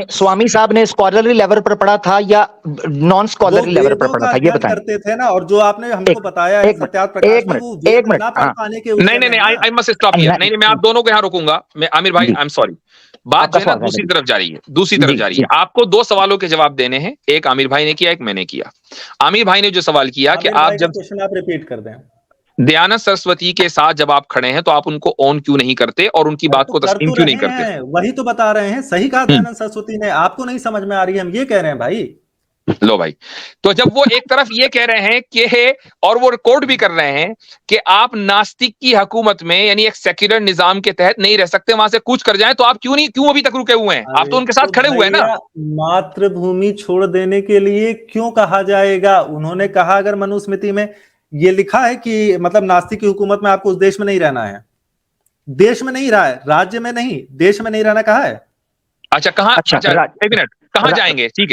स्वामी साहब ने स्कॉलरली लेवल पर पढ़ा था या नॉन स्कॉलरली लेवल पर पढ़ा था, ये बताएं। करते थे ना, और जो आपने हमको बताया एक minute, I must stop here. नहीं, मैं आप दोनों को यहाँ रुकूंगा। मैं आमिर भाई, आई एम सॉरी, बात जो है ना दूसरी तरफ जा रही है। आपको 2 सवालों के जवाब देने हैं, एक आमिर भाई ने किया, एक मैंने किया। आमिर भाई ने जो सवाल किया कि आप जब क्वेश्चन आप रिपीट कर दें, दयानंद सरस्वती के साथ जब आप खड़े हैं तो आप उनको ऑन क्यों नहीं करते और उनकी बात को तस्लीम क्यों नहीं करते? वही तो बता रहे हैं, सही कहा दयानंद सरस्वती ने, आपको नहीं समझ में आ रही है, हम ये कह रहे हैं भाई। लो भाई, तो जब वो एक तरफ ये कह रहे हैं कि, और वो रिकॉर्ड भी कर रहे हैं कि आप नास्तिक की हुकूमत में यानी एक सेक्युलर निजाम के तहत नहीं रह सकते, वहां से कूच कर जाएं, तो आप क्यों अभी तक रुके हुए हैं? आप तो उनके साथ खड़े हुए हैं ना। मातृभूमि छोड़ देने के लिए क्यों कहा जाएगा? उन्होंने कहा अगर मनुस्मृति में ये लिखा है कि मतलब नास्तिक की हुकूमत में आपको उस देश में नहीं रहना है, देश में नहीं रहा है, राज्य में नहीं, देश में नहीं रहना कहा है। अच्छा, कहाँ? अच्छा, एक मिनट, कहाँ जाएंगे? ठीक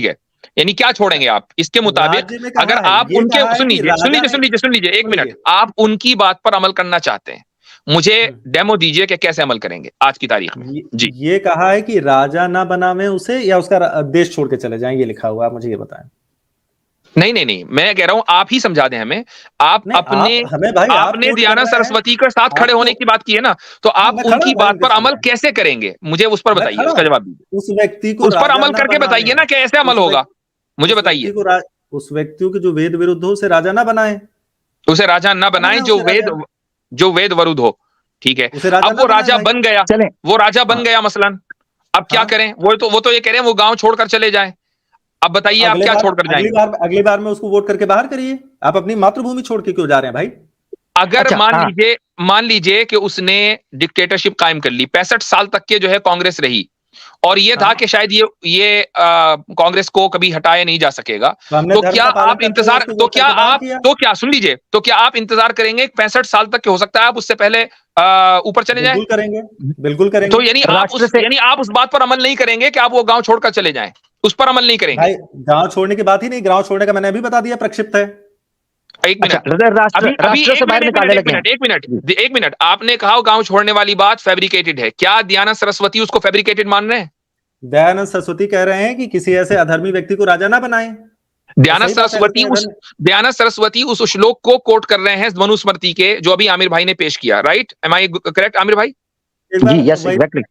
है, यानी क्या छोड़ेंगे आप? इसके मुताबिक अगर आप उनके, सुन लीजिए, एक मिनट, आप उनकी बात पर अमल करना चाहते हैं, मुझे डेमो दीजिए कि कैसे अमल करेंगे आज की तारीख में। जी, ये कहा है कि राजा ना बनावे उसे या उसका देश छोड़ के चले जाएं, ये लिखा हुआ, मुझे ये बताएं। नहीं, मैं कह रहा हूं आप ही समझा दें हमें। आपने दयानंद सरस्वती के साथ खड़े होने की बात की है ना, तो आप उनकी बात पर अमल कैसे करेंगे? मुझे उस पर बताइए, उसका जवाब दीजिए। उस व्यक्ति को उस पर अमल करके बताइए ना, कैसे अमल होगा, मुझे बताइए। उस व्यक्ति को जो वेद विरुद्ध हो उसे राजा ना बनाए, उसे राजा ना बनाए जो वेद विरुद्ध हो। ठीक है, अब वो राजा बन गया, मसलन अब क्या करें? वो तो ये कह रहे हैं वो गांव छोड़कर चले जाए। अब बताइए आप क्या छोड़कर जाएंगे? अगली बार में उसको वोट करके बाहर करिए। आप अपनी मातृभूमि छोड़ के क्यों जा रहे हैं भाई? अगर मान लीजिए कि उसने डिक्टेटरशिप कायम कर ली, 65 साल तक के जो है कांग्रेस रही, और ये था कि शायद ये कांग्रेस को कभी हटाया नहीं जा सकेगा, तो क्या आप इंतजार, सुन लीजिए, तो क्या आप इंतजार करेंगे 65 साल तक के? हो सकता है आप उससे पहले ऊपर चले जाएं। बिल्कुल करेंगे। तो यानी आप उस बात पर अमल नहीं करेंगे कि आप वो गांव छोड़कर चले जाएं, उस पर अमल नहीं करेंगे भाई। गांव छोड़ने की बात ही नहीं, गांव छोड़ने का मैंने अभी बता दिया, प्रक्षिप्त है। एक मिनट, आपने कहा गांव छोड़ने वाली बात फैब्रिकेटेड है, क्या दयानंद सरस्वती उसको फैब्रिकेटेड मान रहे हैं? दयानंद सरस्वती कह रहे हैं कि किसी ऐसे अधर्मी व्यक्ति को राजा ना बनाए। दयानंद सरस्वती उस श्लोक को कोट कर रहे हैं मनुस्मृति के, जो अभी आमिर भाई ने पेश किया। Right, am I correct Aamir भाई? जी, यस एग्जैक्टली।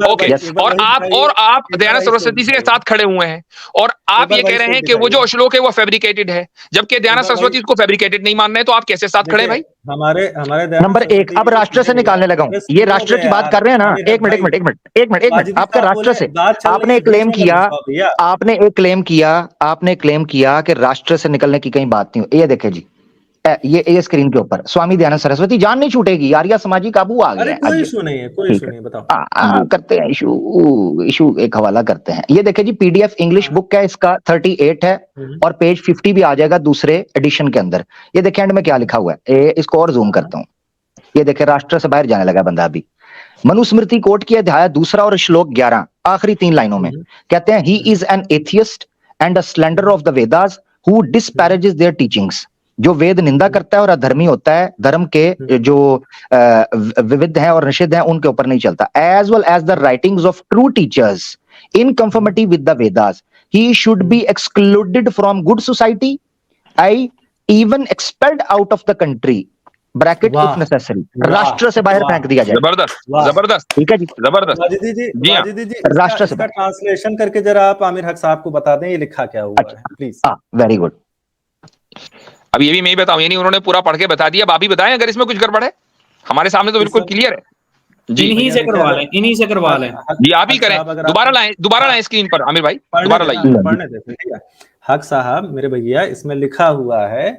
ओके, और आप दयानंद सरस्वती के साथ खड़े हुए हैं और आप ये कह रहे हैं कि वो जो श्लोक है वो फैब्रिकेटेड है, जबकि दयानंद सरस्वती को फैब्रिकेटेड नहीं मान रहे, तो आप कैसे साथ खड़े हैं भाई? हमारे नंबर एक, अब राष्ट्र से निकालने लगा हूं, ये राष्ट्र की बात कर रहे हैं ना। एक मिनट, आपका राष्ट्र से आपने क्लेम किया कि राष्ट्र से निकलने की कहीं बात नहीं हो। ये देखे जी, ये स्क्रीन के ऊपर स्वामी दयानंद सरस्वती, जान नहीं छूटेगी, आर्य समाजी काबू आ गया। कोई इशू नहीं है, कोई इशू नहीं, बताओ। करते हैं इशू एक हवाला करते हैं। ये देखे जी, पीडीएफ इंग्लिश बुक है, इसका 38 है और पेज 50 भी आ जाएगा दूसरे एडिशन के अंदर। ये देखे एंड में क्या लिखा हुआ है, इसको और जूम करता हूं। ये देखे, राष्ट्र से बाहर जाने लगा बंदा अभी। मनुस्मृति कोट की अध्याय 2 और श्लोक 11, आखिरी 3 लाइनों में कहते हैं, he is an atheist and a slander of the Vedas who disparages their teachings. जो वेद निंदा करता है और अधर्मी होता है, धर्म के जो विविध हैं और निषिद्ध हैं उनके ऊपर नहीं चलता। As well as the writings of true teachers in conformity with the Vedas, he should be excluded from good society, I even expelled out of the country, bracket if necessary. राष्ट्र से बाहर फेंक दिया जाए। जबरदस्त, ठीक है जी, जबरदस्त। वाजिदी जी, राष्ट्र से ट्रांसलेशन करके जरा आप आमिर हक साहब को बता दें ये लिखा क्या हुआ है, प्लीज। Very good. अब ये भी मैं ही बताऊं, ये नहीं उन्होंने पूरा पढ़ के बता दिया। आप ही बताएं अगर इसमें कुछ गड़बड़ है, हमारे सामने तो बिल्कुल क्लियर है जी। इन्हीं से करवा लें जी, आप ही करें। दोबारा लाएं स्क्रीन पर आमिर भाई, दोबारा लाइए। पढ़ने देते। हक साहब मेरे भैया, इसमें लिखा हुआ है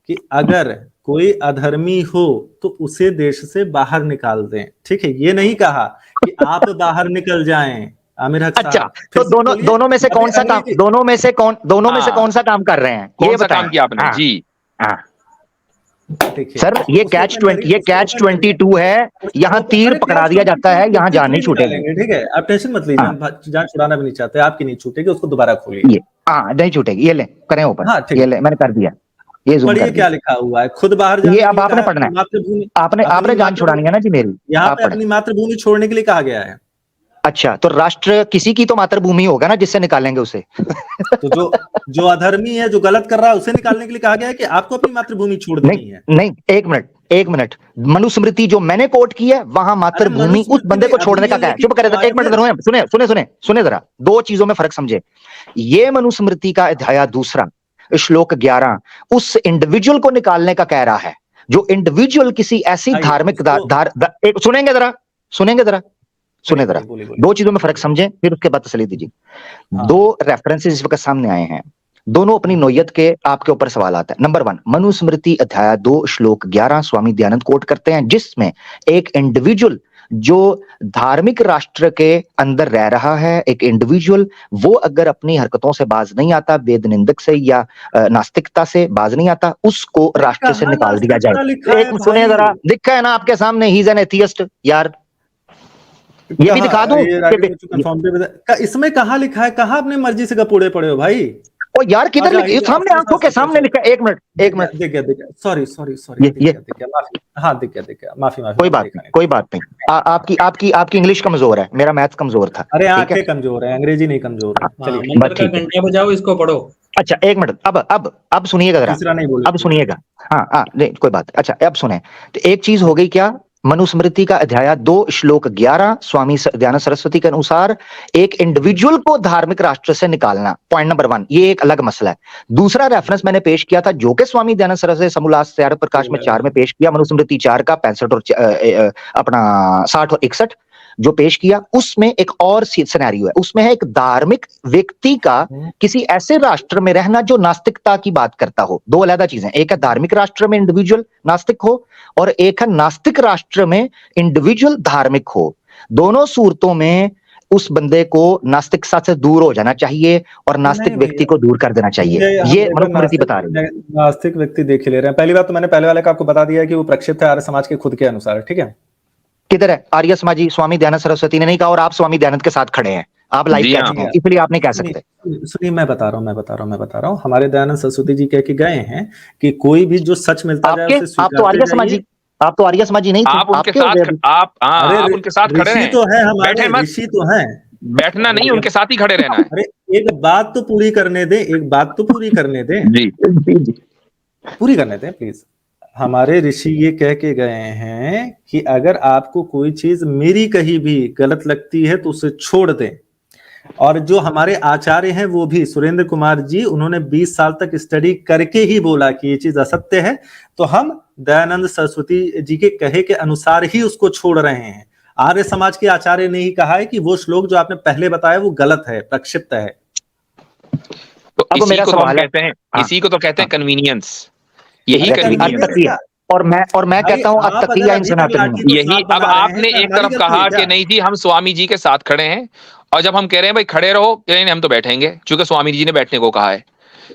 कि अगर कोई अधर्मी हो तो उसे देश से बाहर निकाल दें, ठीक है। ये नहीं कहा कि आप बाहर निकल जाएं आमिर हक साहब। अच्छा, तो दोनों में से कौन सा काम, दोनों में से कौन सा काम कर रहे हैं, ये बताएं। काम किया आपने जी। सर, ये कैच 22 है, यहाँ तीर पकड़ा दिया जाता है, यहाँ जान नहीं छूटेगी। ठीक है, आप टेंशन मत लीजिए, हम जान छुड़ाना भी नहीं चाहते, आपकी नहीं छूटेगी, उसको दोबारा खोलिए। नहीं छूटेगी, ये ले करें ऊपर, ये ले मैंने कर दिया। ये पढ़िए क्या लिखा हुआ है, खुद बाहर ये अब आपने पढ़ना है, आपने जान छुड़ानी है ना जी मेरी। यहाँ पे अपनी मातृभूमि छोड़ने के लिए कहा गया है। अच्छा, तो राष्ट्र किसी की तो मातृभूमि होगा ना, जिससे निकालेंगे उसे। तो जो अधर्मी है, जो गलत कर रहा है, उसे निकालने के लिए कहा गया है कि आपको अपनी मातृभूमि छोड़ देनी है। नहीं, एक मिनट, मनुस्मृति जो मैंने कोट की है वहां मातृभूमि उस बंदे को छोड़ने का क्या है। चुप करे, एक मिनट सुने जरा, दो चीजों में फर्क समझे। ये मनुस्मृति का अध्याय 2 श्लोक 11 उस इंडिविजुअल को निकालने का कह रहा है, जो इंडिविजुअल किसी ऐसी धार्मिक सुने जरा, दो चीजों में फर्क समझें, फिर उसके बाद तसल्ली दीजिए। दो रेफरेंसेस इस वक्त सामने आए हैं, दोनों अपनी नोयत के आपके ऊपर सवाल आता है। नंबर 1, मनुस्मृति अध्याय 2 श्लोक 11 स्वामी दयानंद कोट करते हैं, जिसमें एक इंडिविजुअल जो धार्मिक राष्ट्र के अंदर रह रहा है, एक इंडिविजुअल, वो अगर अपनी हरकतों से बाज नहीं आता, वेद निंदक से या नास्तिकता से बाज नहीं आता, उसको राष्ट्र से निकाल दिया जाए। एक सुने जरा, दिखा है ना आपके सामने, ही इज एन एथियस्ट। यार ये भी दिखा दूं, इसमें कहाँ लिखा है, कहाँ अपनी मर्जी से गपूड़े पड़े हो भाई। ओ यार, किधर लिखा, सामने आंखों के सामने लिखा। एक मिनट, दिख गया, सॉरी, हाँ दिख गया, माफी। कोई बात नहीं। आपकी इंग्लिश कमजोर है, मेरा मैथ कमजोर था। अरे आंखें कमजोर है, अंग्रेजी नहीं कमजोर है। चलिए, मंत्र का घंटा बजाओ, इसको पढ़ो। अच्छा, एक मिनट, अब सुनिएगा जरा, अब सुनिएगा। हाँ, नहीं कोई बात। अच्छा, अब सुने, तो एक चीज हो गई क्या, मनुस्मृति का अध्याय 2 श्लोक 11 स्वामी दयानंद सरस्वती के अनुसार एक इंडिविजुअल को धार्मिक राष्ट्र से निकालना, पॉइंट नंबर 1, ये एक अलग मसला है। दूसरा रेफरेंस मैंने पेश किया था, जो कि स्वामी दयानंद सरस्वती समोल्लास त्याग प्रकाश में 4 में पेश किया, मनुस्मृति 4 का 65 और 60 और 61 जो पेश किया, उसमें एक और सिनेरियो है। उसमें है एक धार्मिक व्यक्ति का किसी ऐसे राष्ट्र में रहना जो नास्तिकता की बात करता हो। दो अलग चीजें, एक है धार्मिक राष्ट्र में इंडिविजुअल नास्तिक हो, और एक है नास्तिक राष्ट्र में इंडिविजुअल धार्मिक हो। दोनों सूरतों में उस बंदे को नास्तिकता से दूर हो जाना चाहिए और नास्तिक व्यक्ति को दूर कर देना चाहिए। ये मनुस्मृति बता रही है। नास्तिक व्यक्ति देख ले रहे हैं। पहली बात तो मैंने पहले वाले का आपको बता दिया कि वो प्रक्षिप्त है आर्य समाज के खुद के अनुसार, ठीक है। किधर है आर्य समाजी? स्वामी दयानंद सरस्वती ने नहीं कहा, और आप स्वामी दयानंद के साथ खड़े हैं, आप लाइव कह चुके हैं, इसलिए आप नहीं कह सकते। सुनिए, मैं बता रहा हूँ, हमारे दयानंद सरस्वती जी कह के गए हैं कि कोई भी जो सच मिलता जाए उसे आप तो आर्य समाजी नहीं थे, आप उनके साथ खड़े हैं। तो है हमारे ऋषि तो हैं, बैठना नहीं, उनके साथ ही खड़े रहना है। अरे एक बात तो पूरी करने दें, पूरी करने दें, पूरी करने दें प्लीज। हमारे ऋषि ये कह के गए हैं कि अगर आपको कोई चीज मेरी कहीं भी गलत लगती है तो उसे छोड़ दें। और जो हमारे आचार्य हैं वो भी सुरेंद्र कुमार जी, उन्होंने 20 साल तक स्टडी करके ही बोला कि ये चीज असत्य है, तो हम दयानंद सरस्वती जी के कहे के अनुसार ही उसको छोड़ रहे हैं। आर्य समाज के आचार्य ने ही कहा है कि वो श्लोक जो आपने पहले बताया वो गलत है, प्रक्षिप्त है। तो इसी को तो हम कहते हैं, इसी को तो कहते हैं कन्वीनियंस, यही कन्वीनियंस। और मैं कहता हूं अतकिया इन सनातन यही। अब आपने एक तरफ कहा कि नहीं जी हम स्वामी जी के साथ खड़े हैं, और जब हम कह रहे हैं भाई खड़े रहो, नहीं हम तो बैठेंगे क्योंकि स्वामी जी ने बैठने को कहा है।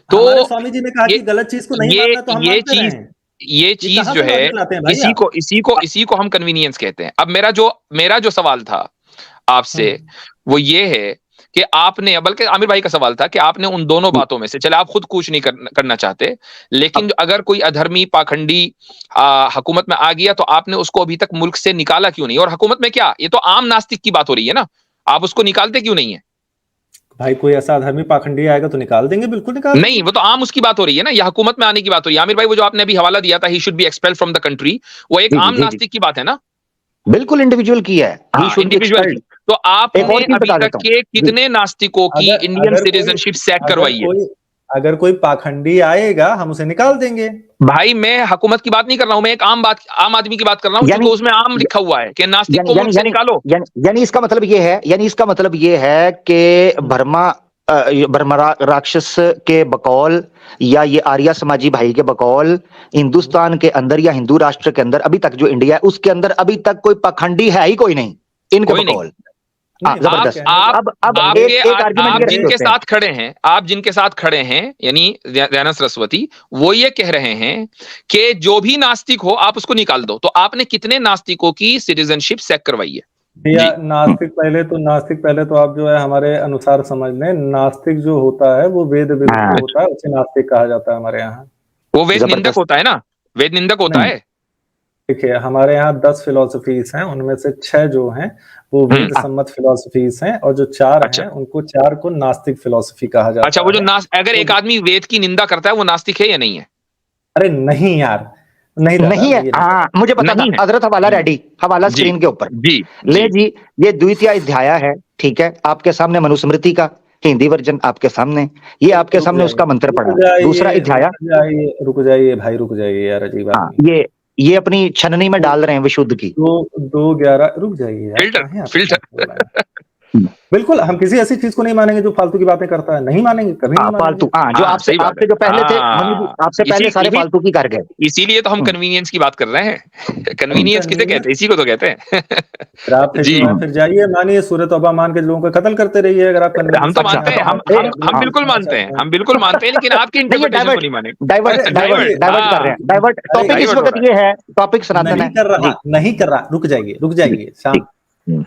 तो स्वामी जी ने कहा कि गलत चीज को नहीं मानना, तो हम मानते रहे हैं। ये चीज जो है इसी को हम कन्वीनियंस कहते हैं। अब मेरा जो सवाल था आपसे वो ये है कि आपने, बल्कि आमिर भाई का सवाल था कि आपने उन दोनों बातों में से, चले आप खुद कुछ नहीं करना चाहते, लेकिन अगर कोई अधर्मी पाखंडी हुकूमत में आ गया तो आपने उसको अभी तक मुल्क से निकाला क्यों नहीं? और हुकूमत में क्या, ये तो आम नास्तिक की बात हो रही है ना, आप उसको निकालते क्यों नहीं है? भाई कोई ऐसा अधर्मी पाखंडी आएगा तो निकाल देंगे, बिल्कुल निकाल देंगे। नहीं, वो तो आम उसकी बात हो रही है ना, यह हुकूमत में आने की बात हो रही है। आमिर भाई वो जो आपने अभी हवाला दिया था, ही should B expelled from the country, वो एक आम नास्तिक की बात है ना, बिल्कुल इंडिविजुअल की है, इंडिविजुअल। तो आपने अभी तक के कितने नास्तिकों की इंडियन सिटीजनशिप सेट करवाई है? अगर कोई पाखंडी आएगा हम उसे निकाल देंगे। भाई मैं हुकूमत की बात नहीं कर रहा हूं, मैं एक आम आदमी की बात कर रहा हूं, क्योंकि उसमें आम लिखा हुआ है कि नास्तिक को मुल्क से निकालो। यानी इसका मतलब ये है कि बर्मा राक्षस के बकौल या ये आर्या समाजी भाई के बकौल हिंदुस्तान के अंदर या हिंदू राष्ट्र के अंदर, अभी तक जो इंडिया है उसके अंदर अभी तक कोई पाखंडी है ही कोई नहीं, इनके बकौल। जबरदस्त। आप जिनके साथ खड़े हैं यानी दयानंद सरस्वती, वो ये कह रहे हैं कि जो भी नास्तिक हो आप उसको निकाल दो। तो आपने कितने नास्तिकों की सिटीजनशिप सेट करवाई है? भैया नास्तिक पहले तो आप जो है हमारे अनुसार समझ लें, नास्तिक जो होता है वो वेद विरुद्ध होता है, उसे नास्तिक कहा जाता है हमारे यहाँ। वो वेद निंदक होता है ना, वेद निंदक होता है। देखिए हमारे यहाँ 10 फिलोसफीज हैं, उनमें से 6 जो हैं वो वेद सम्मत फिलोसफीज हैं, और जो 4 हैं उनको 4 को नास्तिक फिलोसफी कहा जाता है। अच्छा, वो जो अगर एक आदमी वेद की निंदा करता है वो नास्तिक है या नहीं है? अरे नहीं यार, नहीं है। हाँ मुझे पता था। हजरत हवाला रेडी, हवाला स्क्रीन के ऊपर ले जी। ये द्वितीय अध्याय है, ठीक है, आपके सामने मनुस्मृति का हिंदी वर्जन आपके सामने, ये आपके सामने उसका मंत्र पड़ा। दूसरा अध्याय, रुक जाइए भाई, रुक जाइए यार, अजीब बात। ये अपनी छननी में डाल रहे हैं विशुद्ध की। 2:11 रुक जाइए यार, फिल्टर बिल्कुल हम किसी ऐसी चीज को नहीं मानेंगे जो फालतू की बातें करता है, नहीं मानेंगे कभी नहीं फालतू। जो आपसे जो पहले थे, आपसे पहले सारे फालतू की कर गए। इसीलिए तो हम कन्वीनियंस की बात कर रहे हैं। कन्वीनियंस किसे कहते हैं? इसी को तो कहते हैं। फिर जाइए, मानिए सूरत तौबा मान के लोगों का कत्ल करते रहिए अगर आप। हम तो मानते हैं, हम बिल्कुल मानते हैं, हम बिल्कुल मानते हैं, लेकिन आपकी इंटरप्रिटेशन को नहीं मानेंगे। डाइवर्ट कर रहे हैं, डाइवर्ट। टॉपिक इस वक्त ये है, टॉपिक सनातन है। नहीं कर रहा, रुक जाइए शाम।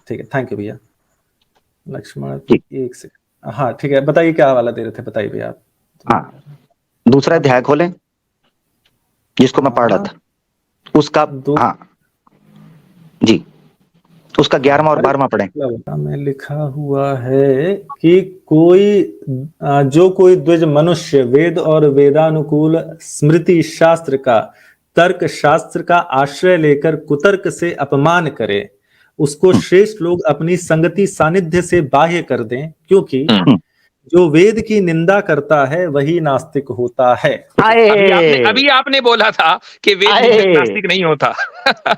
ठीक है, थैंक यू भैया। लक्ष्मण एक सेकंड, हाँ ठीक है, बताइए क्या हवाला दे रहे थे, बताइए भैया आप। हाँ, दूसरा अध्याय खोलें जिसको मैं पढ़ रहा था, उसका हाँ जी, उसका 11वां और 12वां पढ़ें। में लिखा हुआ है कि कोई द्विज मनुष्य वेद और वेदानुकूल स्मृति शास्त्र का, तर्क शास्त्र का आश्रय लेकर कुतर्क से अपमान करे, उसको श्रेष्ठ लोग अपनी संगति सानिध्य से बाह्य कर दें, क्योंकि जो वेद की निंदा करता है वही नास्तिक होता है। अभी आपने बोला था कि वेद नास्तिक नहीं होता।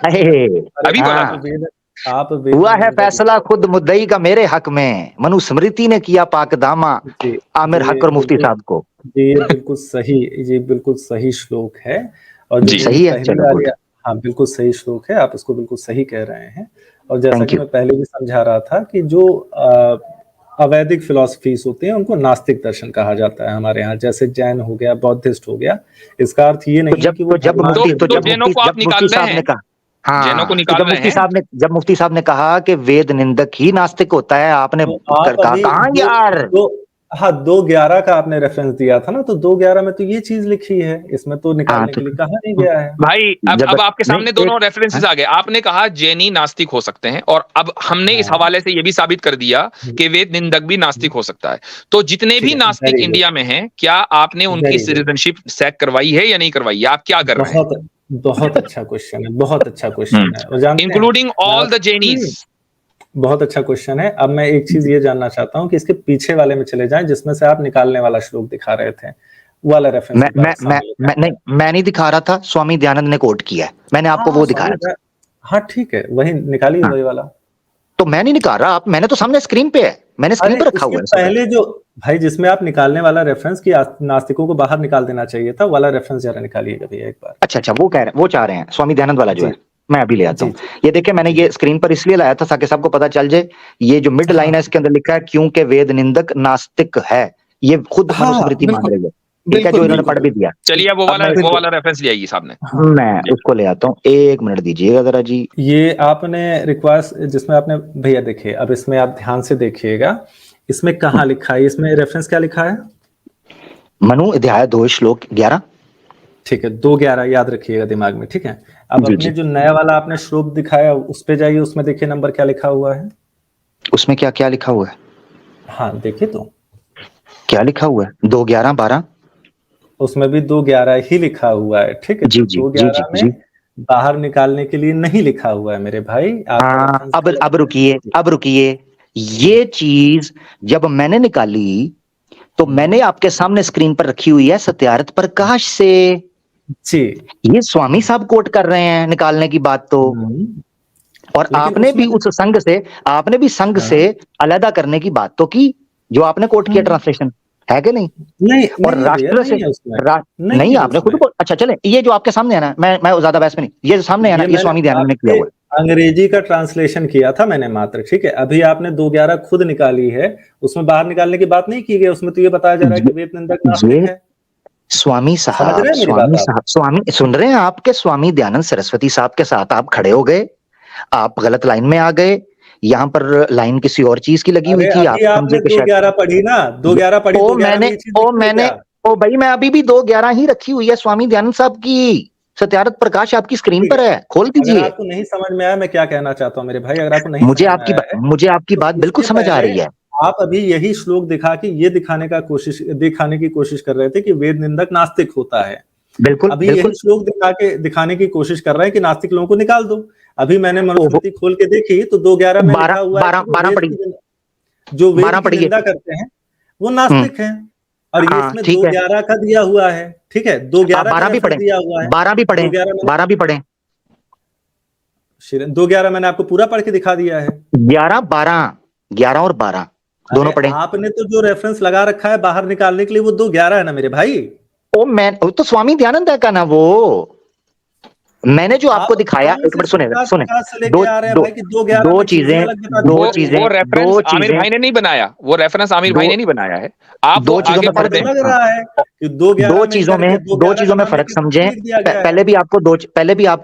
अभी बोला था। हुआ है फैसला खुद मुद्दई का मेरे हक में, मनुस्मृति ने किया पाकदामा आमिर हक और मुफ्ती साहब को। ये बिल्कुल सही श्लोक है, और सही है। हाँ बिल्कुल सही श्लोक है, आप इसको बिल्कुल सही कह रहे हैं। और जैसा कि मैं पहले भी समझा रहा था कि जो अवैदिक फिलोसफीज होते हैं उनको नास्तिक दर्शन कहा जाता है हमारे यहाँ, जैसे जैन हो गया, बौद्धिस्ट हो गया। इसका अर्थ ये नहीं कि वो जब मुफ्ती साहब ने कहा कि वेद निंदक ही नास्तिक होता है, आपने कहा यार हाँ 2:11 का आपने रेफरेंस दिया था ना, तो 2:11 में तो ये चीज लिखी है, इसमें तो निकालने के लिए कहा नहीं गया है भाई। अब आपके सामने नहीं, दोनों रेफरेंसेस आ गए। आपने कहा जैनी नास्तिक हो सकते हैं, और अब हमने इस हवाले से ये भी साबित कर दिया कि वेद निंदक भी नास्तिक हो सकता है। तो जितने भी नास्तिक इंडिया में हैं, क्या आपने उनकी सिटीजनशिप सैक करवाई है या नहीं करवाई है? आप क्या कर रहे हैं? बहुत अच्छा क्वेश्चन है, बहुत अच्छा क्वेश्चन है, और जानते हैं इंक्लूडिंग ऑल द जैनीज। बहुत अच्छा क्वेश्चन है। अब मैं एक चीज ये जानना चाहता हूँ कि इसके पीछे वाले में चले जाएं, जिसमें से आप निकालने वाला श्लोक दिखा रहे थे, वाला रेफरेंस। मैं नहीं दिखा रहा था, स्वामी दयानंद ने कोट किया है, मैंने आपको वो दिखाया था। हाँ ठीक है, वही निकालिए, वही वाला। तो मैं नहीं निकाल रहा, आप, मैंने तो सामने स्क्रीन पे है, मैंने स्क्रीन पे रखा हुआ है। पहले जो भाई जिसमें आप निकालने वाला रेफरेंस की नास्तिकों को बाहर निकाल देना चाहिए था, वाला रेफरेंस जरा निकालिएगा भैया एक बार। अच्छा, वो कह रहे हैं, वो चाह रहे हैं स्वामी दयानंद वाला जो है, मैं अभी ले आता हूँ। ये देखिए, मैंने ये स्क्रीन पर इसलिए लाया था ताकि सबको पता चल जाए। ये जो मिड लाइन है, इसके अंदर लिखा है क्योंकि वेद निंदक नास्तिक है, ये खुद मनुस्मृति मान रही है, ठीक है, जो इन्होंने पढ़ भी दिया। चलिए वो वाला रेफरेंस ले आइए सामने, मैं उसको ले आता हूँ, 1 मिनट दीजिएगा जरा जी। ये आपने रिक्वेस्ट जिसमें आपने, भैया देखिए, अब इसमें आप ध्यान से देखिएगा, इसमें कहाँ लिखा है, इसमें रेफरेंस क्या लिखा है? मनु अध्याय 2 श्लोक 11। ठीक है, 2:11 याद रखिएगा दिमाग में, ठीक है। अब अपने जो नया वाला आपने श्लोक दिखाया उस पे जाइए, उसमें देखिए नंबर क्या लिखा हुआ है। उसमें क्या क्या लिखा हुआ है? हाँ देखिए, तो क्या लिखा हुआ है? 2:11-12। उसमें भी 2:11 ही लिखा हुआ है, ठीक है। 2:11 में बाहर निकालने के लिए नहीं लिखा हुआ है मेरे भाई। अब रुकिए, ये चीज जब मैंने निकाली तो मैंने आपके सामने स्क्रीन पर रखी हुई है सत्यार्थ प्रकाश से जी। ये स्वामी साहब कोट कर रहे हैं निकालने की बात तो, और आपने भी उस संघ से, आपने भी संघ से अलग करने की बात तो की, जो आपने कोट किया ट्रांसलेशन, है कि नहीं? नहीं, और राष्ट्र से नहीं आपने खुद को, अच्छा चले, ये जो आपके सामने है ना, मैं ज्यादा बहस में नहीं, ये जो सामने है ना, ये स्वामी दयानंद ने किया हुआ है। अंग्रेजी का ट्रांसलेशन किया था मैंने मात्र, ठीक है। अभी आपने 2:11 खुद निकाली है, उसमें बाहर निकालने की बात नहीं की गई, उसमें तो ये बताया जा रहा है कि वेद निंदक नास्तिक है। स्वामी साहब स्वामी सुन रहे हैं? आपके स्वामी दयानंद सरस्वती साहब के साथ आप खड़े हो गए, आप गलत लाइन में आ गए, यहाँ पर लाइन किसी और चीज की लगी हुई थी। आपने 2:11 पढ़ी ना, 2:11 पढ़ी, भाई मैं अभी भी 2:11 ही रखी हुई है स्वामी दयानंद साहब की, सत्यार्थ प्रकाश आपकी स्क्रीन पर है, खोल दीजिए। आपको नहीं समझ में आया मैं क्या कहना चाहता हूँ मेरे भाई, अगर आपको नहीं मुझे आपकी बात बिल्कुल समझ आ रही है। आप अभी यही श्लोक दिखा के ये दिखाने की कोशिश कर रहे थे कि वेद निंदक नास्तिक होता है। बिल्कुल, अभी यही श्लोक दिखाने की कोशिश कर रहे हैं कि नास्तिक लोगों को निकाल दो। अभी मैंने मनुस्मृति खोल के देखी तो 2:11 में लिखा हुआ है जो वेद की निंदा करते हैं वो नास्तिक हैं, और ये इसमें 2:11 का दिया हुआ है, ठीक है। 2:11 भी दिया हुआ है, 12 भी पढ़े, 12 भी पढ़े। 2:11 मैंने आपको पूरा पढ़ के दिखा दिया है। 11 और 12 दोनों पढ़े। आपने तो जो रेफरेंस लगा रखा है बाहर निकालने के लिए वो 2:11 है ना मेरे भाई। तो स्वामी दयानंद का ना, वो मैंने जो आपको दिखाया, एक मिनट सुने दो चीजें आमिर भाई ने नहीं बनाया, वो रेफरेंस आमिर भाई ने नहीं बनाया है। आप दो चीजों में फर्क लग रहा है कि 2 चीजों में फर्क समझे। पहले भी आपको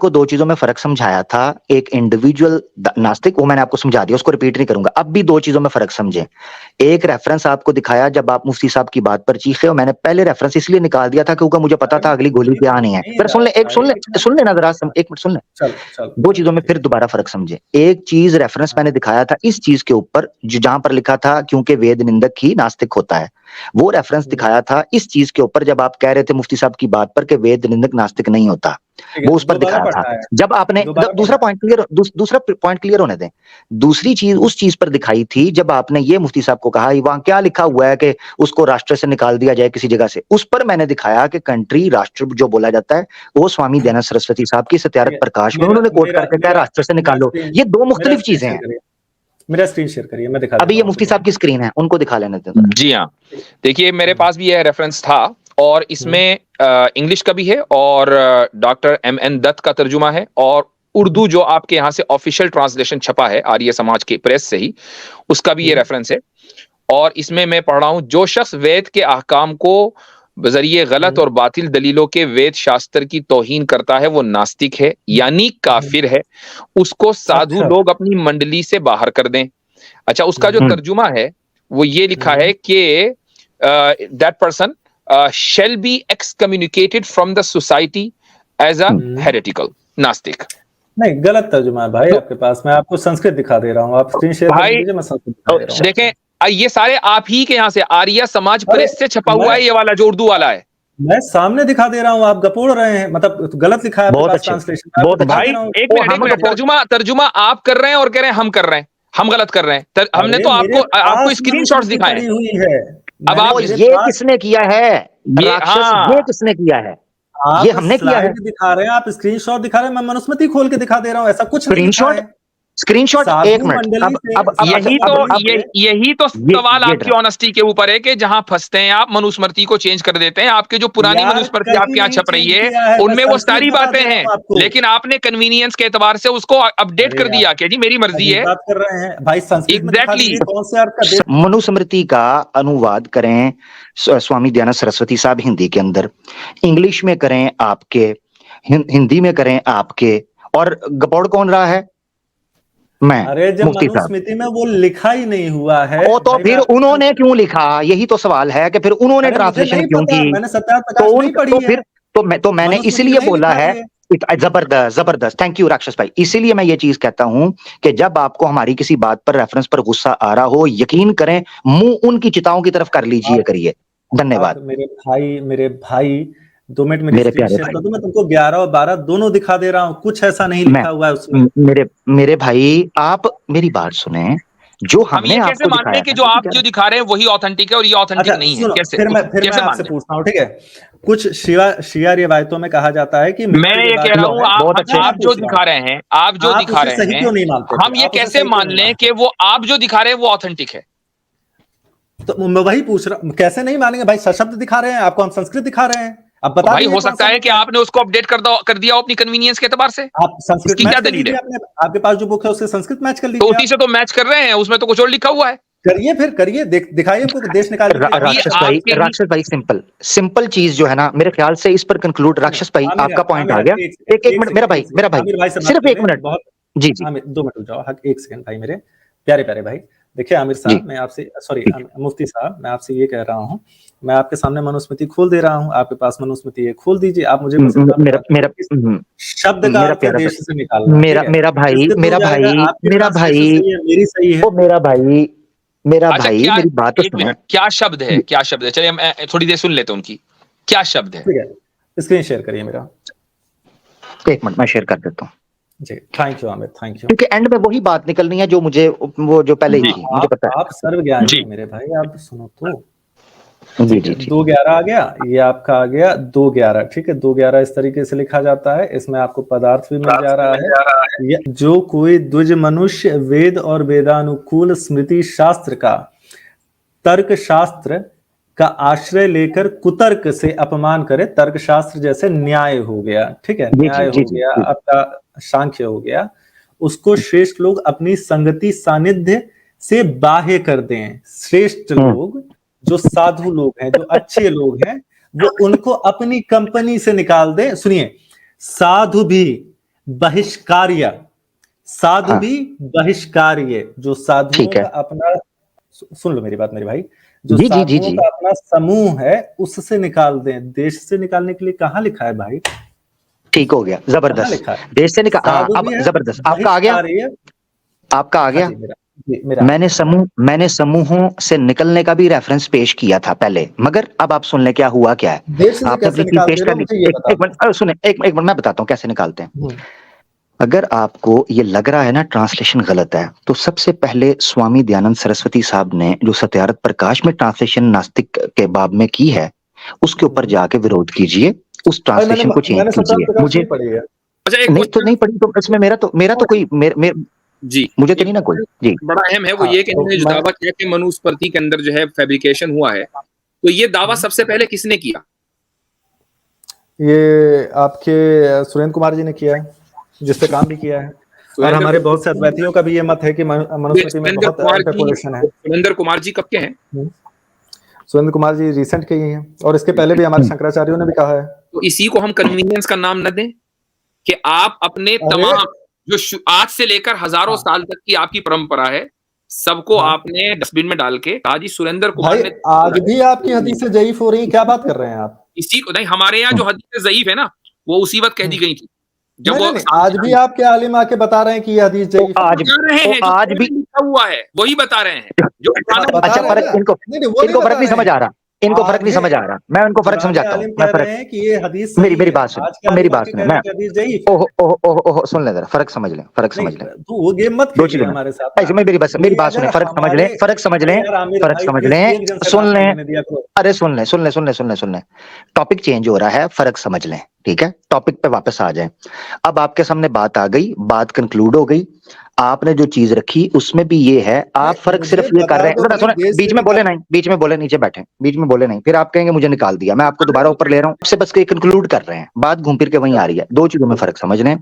2 चीजों में फर्क समझाया था, एक इंडिविजुअल नास्तिक, वो मैंने आपको समझा दिया, उसको रिपीट नहीं करूंगा। अब भी 2 चीजों में फर्क समझे। एक रेफरेंस आपको दिखाया जब आप मुफ्ती साहब की बात पर चीखे, और मैंने पहले रेफरेंस इसलिए निकाल दिया था क्योंकि मुझे पता था अगली गोली क्या आनी है। फिर सुन ले ना, एक मिनट सुन ले। 2 चीजों में फिर दोबारा फर्क समझे। एक चीज रेफरेंस मैंने दिखाया था इस चीज के ऊपर जहां पर लिखा था क्योंकि वेद निंदक ही नास्तिक होता है, वो रेफरेंस दिखाया था इस चीज के ऊपर जब आप कह रहे थे मुफ्ती साहब की बात पर कि वेद निंदक नास्तिक नहीं होता, वो उस पर दिखाया था। जब आपने दूसरा पॉइंट क्लियर होने दें, दूसरी चीज उस चीज पर दिखाई थी जब आपने ये मुफ्ती साहब को कहा वहां क्या लिखा हुआ है कि उसको राष्ट्र से निकाल दिया जाए किसी जगह से, उस पर मैंने दिखाया कि कंट्री राष्ट्र जो बोला जाता है वो स्वामी दयानंद सरस्वती साहब की सत्यार्थ प्रकाश में उन्होंने कोट करके कहा राष्ट्र से निकालो। ये 2 मुख्तलिफ चीजें हैं। मेरा स्क्रीन शेयर करिए, मैं दिखा अभी ये मुफ्ती साहब की स्क्रीन है, उनको दिखा लेने दें। जी हाँ, देखिए मेरे पास भी यह रेफरेंस था, और इसमें इंग्लिश का भी है, और डॉक्टर MN दत्त का तर्जुमा है, और उर्दू जो आपके यहाँ से ऑफिशियल ट्रांसलेशन छपा है आर्य समाज के प्रेस से ही, उसका भी ये रेफरेंस है। और इसमें मैं पढ़ रहा हूं, जो शख्स वेद के अहकाम को बजरिए गलत और बातिल दलीलों के वेद शास्त्र की तौहीन करता है वो नास्तिक है, यानी काफिर है, उसको साधु लोग अपनी मंडली से बाहर कर दें। अच्छा, उसका जो तर्जुमा है वो ये लिखा है कि that person shall be excommunicated from the society as a heretical, नास्तिक। नहीं, गलत तर्जुमा है भाई आपके पास। मैं आपको संस्कृत दिखा दे रहा हूँ, आप स्क्रीन शेयर कर दीजिए, मैं संस्कृत दिखा दे रहा हूँ। देखें, ये सारे आप ही के यहाँ से, आर्य समाज प्रेस से छपा हुआ है ये वाला, जो उर्दू वाला है। मैं सामने दिखा दे रहा हूँ, आप गपोड़ रहे हैं, मतलब गलत लिखा है आपके पास ट्रांसलेशन। बहुत भाई, एक मिनट, तर्जुमा आप कर रहे हैं और कह रहे हैं हम कर रहे हैं, हम गलत कर रहे हैं। हमने तो आपको स्क्रीनशॉट्स दिखाए हैं। अब आप ये किसने किया है? ये किसने किया है? ये हमने किया है। दिखा रहे हैं आप, स्क्रीनशॉट दिखा रहे हैं, मैं मनुस्मृति खोल के दिखा दे रहा हूँ, ऐसा कुछ नहीं लिखा है। स्क्रीनशॉट, एक मिनट, अब यही तो सवाल आपकी ऑनेस्टी के ऊपर है कि जहां फंसते हैं आप, मनुस्मृति को चेंज कर देते हैं। आपके जो पुरानी मनुस्मृति आपके यहाँ छप रही है उनमें वो सारी बातें हैं, लेकिन आपने कन्वीनियंस के एतबार से उसको अपडेट कर दिया कि जी मेरी मर्जी है। बात कर रहे हैं भाई, एग्जैक्टली। मनुस्मृति का अनुवाद करें स्वामी दयानंद सरस्वती साहब हिंदी के अंदर, इंग्लिश में करें आपके, हिंदी में करें आपके, और गपोड़ कौन रहा है? मैं। अरे जब मनुस्मृति में वो लिखा ही नहीं हुआ है, वो तो फिर उन्होंने क्यों लिखा? यही तो सवाल है कि फिर उन्होंने ट्रांसलेशन क्यों की? मैंने सत्याप्रकाश नहीं पढ़ी है। तो मैंने इसीलिए बोला है। जबरदस्त, थैंक यू राक्षस भाई। इसीलिए मैं ये चीज कहता हूं कि जब आपको हमारी किसी बात पर रेफरेंस पर गुस्सा आ रहा हो, यकीन करें मुंह उनकी चिताओं की तरफ कर लीजिए, करिए। धन्यवाद मेरे भाई 2 मिनट मेरे प्यारे भाई, मैं तुमको 11 और 12 दोनों दिखा दे रहा हूँ, कुछ ऐसा नहीं लिखा हुआ है उसमें। मेरे भाई, आप मेरी बात सुने, जो हमने आपको कैसे मानते हैं कि जो आप जो दिखा रहे हैं वही ऑथेंटिक है और ये ऑथेंटिक नहीं है? कैसे? फिर मैं आपसे पूछता हूँ, ठीक है? कुछ शिया रिवायतों में कहा जाता है कि मैं ये कह रहा हूँ, आप जो दिखा रहे हैं, हम ये कैसे मान लें कि वो आप जो दिखा रहे हैं वो ऑथेंटिक है? तो मैं वही पूछ रहा हूँ, कैसे नहीं मानेंगे भाई? सशब्द दिखा रहे हैं आपको, हम संस्कृत दिखा रहे हैं। अब बता भाई, हो सकता है कि आपने उसको अपडेट कर दिया अपनी कन्वीनियंस के एतबार से। आप संस्कृत क्या दलील है? आपके पास जो बुक है उससे संस्कृत मैच कर लीजिए। तो उसी से तो मैच कर रहे हैं, उसमें तो कुछ और लिखा हुआ है। करिए, दिखाइए हमको, देश निकाल। राक्षस भाई, सिंपल चीज जो है ना, मेरे ख्याल से इस पर कंक्लूड। राक्षस भाई, आपका पॉइंट आ गया। एक मिनट मेरा भाई, सिर्फ 1 मिनट। जी 2 मिनट रुक जाओ, 1 सेकंड भाई, मेरे प्यारे भाई। देखिए आमिर साहब, मैं आपसे, सॉरी मुफ्ती साहब, मैं आपसे ये कह रहा हूँ, मैं आपके सामने मनुस्मृति खोल दे रहा हूँ, आपके पास मनुस्मृति है, खोल दीजिए। आप मुझे मेरा शब्द का देश से निकालना। मेरा भाई मेरी बात तो सुनो। क्या शब्द है? चलिए हम थोड़ी देर सुन लेते हैं उनकी, क्या शब्द है? ठीक है, स्क्रीन शेयर करिए मेरा। 1 मिनट मैं शेयर कर देता हूँ जी। Thank you Aamir, thank you. क्योंकि एंड में वही बात निकलनी है जो मुझे, वो जो पहले ही थी, मुझे पता है। आप सर्वज्ञानी मेरे भाई, आप सुनो तो। जी 2:11 आ गया, ये आपका आ गया 2:11, ठीक है? 2:11 इस तरीके से लिखा जाता है, इसमें आपको पदार्थ भी मिल जा रहा है। जो कोई द्विज मनुष्य वेद और वेदानुकूल स्मृति शास्त्र का, तर्क शास्त्र का आश्रय लेकर कुतर्क से अपमान करे, तर्क शास्त्र जैसे न्याय हो गया, ठीक है? न्याय हो गया, आपका सांख्य हो गया, उसको श्रेष्ठ लोग अपनी संगति सानिध्य से बाह्य कर दें। श्रेष्ठ लोग, जो साधु लोग हैं, जो अच्छे लोग हैं, वो उनको अपनी कंपनी से निकाल दें। सुनिए, साधु भी बहिष्कार्य, जो साधुओं का अपना, सुन लो मेरी बात मेरे भाई, जो साधुओं का अपना समूह है उससे निकाल दें। देश से निकालने के लिए कहाँ लिखा है भाई? ठीक हो गया, जबरदस्त। देश से निकाल, अब जबरदस्त। आपका आ गया। मैंने समूहों से निकलने का भी रेफरेंस पेश किया था पहले, मगर अब आप सुन ले क्या हुआ, क्या है। आपने पेश कर दी। एक मिनट मैं बताता हूँ कैसे निकालते हैं। अगर आपको ये लग रहा है ना ट्रांसलेशन गलत है, तो सबसे पहले स्वामी दयानंद सरस्वती साहब ने जो सत्यार्थ प्रकाश में ट्रांसलेशन नास्तिक के बाब में की है, उसके ऊपर जाके विरोध कीजिए, उस ट्रांसलेशन को चेंज कीजिए। मुझे तो नहीं पढ़ी, तो इसमें मेरा तो कोई जी, मुझे तो नहीं ना कोई। जी, बड़ा अहम है वो ये कि इन्होंने जो दावा किया कि मनुस्मृति के अंदर जो है फैब्रिकेशन हुआ है, तो ये दावा सबसे पहले किसने किया? ये आपके सुरेंद्र कुमार जी ने किया है, जिससे काम भी किया है, और हमारे बहुत से अद्वैतियों का भी ये मत है कि मनुस्मृति में बहुत इंटरपोलेशन है। सुरेंद्र कुमार जी कब के हैं? सुरेंद्र कुमार जी रिसेंट के ही हैं, और इसके पहले भी हमारे शंकराचार्यों ने भी कहा है। तो इसी को हम कन्वीनियंस का नाम न दें कि आप अपने तमाम जो आज से लेकर हजारों साल तक की आपकी परंपरा है, सबको आपने डस्टबिन में डाल के कहा जी सुरेंद्र कुमार भाई ने आज भी आपकी हदीसें ज़ईफ हो रही हैं, क्या बात कर रहे हैं आप? इसी को नहीं, हमारे यहाँ जो हदीसें ज़ईफ है ना वो उसी वक्त कह दी गई थी जब नहीं, वो नहीं, आज भी आपके आलिम आके बता रहे हैं कि ये हदीस ज़ईफ है। आज बता रहे हैं, तो आज भी लिखा हुआ है वही बता रहे हैं जो बता अच्छा रहे हैं फर्क ना? इनको नहीं, वो इनको बता फर्क नहीं रहे समझ आ रहा, इनको फर्क नहीं आगे समझ आ रहा, मैं उनको फर्क पुराने समझाता हूँ। आलिम मैं कह फर्क रहे हैं कि ये हदीस मेरी सही मेरी है। बात सुनो, आज के मेरी आलिम बात आके सुनो, कह रहे मैं हैं कि हदीस ज़ईफ है। ओहो ओहो ओहो ओहो सुन ले जरा, फर्क समझ ले, फर्क समझ नहीं, ले। तो वो गेम मत दो खेलिए चीजों में हमारे साथ ऐसे ना। मेरी बात सुने, अगर फर्क समझ हमारे लें, फर्क समझ अरे लें, यार आमिर फर्क भाई, समझ प्लीज लें, एक जन से सुन बात लें। करने दिया करो। अरे सुन ले, टॉपिक चेंज हो रहा है, फर्क समझ लें, ठीक है? टॉपिक पे वापस आ जाएं। अब आपके सामने बात आ गई, बात कंक्लूड हो गई, आपने जो चीज रखी उसमें भी ये है, आप फर्क मुझे सिर्फ ये कर बता रहे हैं। दो सुनो भाई, सुनो, देश बीच से में बोले निकाल- नहीं, बीच में बोले, नीचे बैठे, बीच में बोले नहीं, फिर आप कहेंगे मुझे निकाल दिया। मैं आपको दोबारा ऊपर ले रहा हूँ, आपसे बस कंक्लूड कर रहे हैं, बात घूम फिर के वहीं आ रही है। दो चीजों में फर्क समझ लें,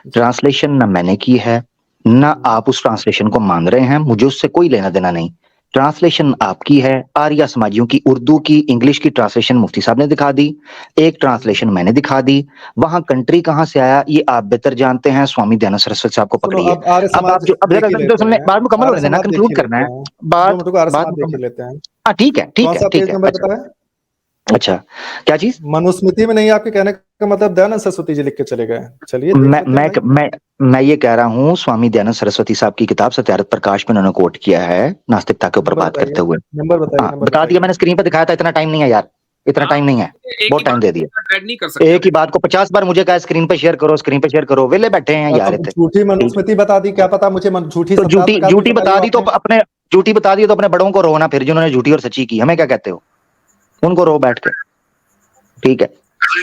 ट्रांसलेशन ना मैंने की है, ना आप उस ट्रांसलेशन को मान रहे हैं, मुझे उससे कोई लेना देना नहीं। ट्रांसलेशन आपकी है, आर्या समाजियों की उर्दू की, इंग्लिश की ट्रांसलेशन मुफ्ती साहब ने दिखा दी, एक ट्रांसलेशन मैंने दिखा दी। वहां कंट्री कहां से आया ये आप बेहतर जानते हैं, स्वामी दयानंद सरस्वती साहब को सुनो, पकड़िए। अब आर्य अब समाज आप जो अब देख जरा ही तो लेते सुनने, हैं। बात मुकम्मल आर्य होने देना, समाज देख कंक्लूड ही करना लेते है, हैं। बात दो मिनटों को आर्य बात समाज देख ही मुकम्मल। लेते हैं। हाँ ठीक है, ठीक कौन है, सा ठीक पेज है। नंबर अच्छा बताया? अच्छा, क्या चीज? मनुस्मृति में नहीं, आपके कहने का मतलब दयानंद सरस्वती जी लिख के चले गए। चलिए देख मैं लेते हैं मैं भाई। मैं ये कह रहा हूँ, स्वामी दयानंद सरस्वती साहब की किताब सत्यार्थ प्रकाश में उन्होंने कोट किया है नास्तिकता के ऊपर नंबर बात करते बताइए, हुए। नंबर बताइए, हाँ नंबर बता दिया बताइए। मैंने, स्क्रीन पर दिखाया था, इतना टाइम नहीं है यार, इतना टाइम नहीं है, एक बहुत ही टाइम बात दे दिया। ऐड नहीं कर सकते एक ही बात को 50 बार मुझे कहा स्क्रीन पे शेयर करो, स्क्रीन पे शेयर करो, वेले बैठे हैं यार तो इतने। झूठी ठीक, मनुस्मृति बता दी, क्या पता मुझे झूठी तो सत्यार्थ प्रकाश भी झूठी बताई बता हो दी तो आपने। अपने, झूठी बता दी तो अपने बड़ों को रो ना, फिर जिन्होंने झूठी और सच्ची की, हमें क्या कहते हो, उनको रो बैठ के। ठीक है,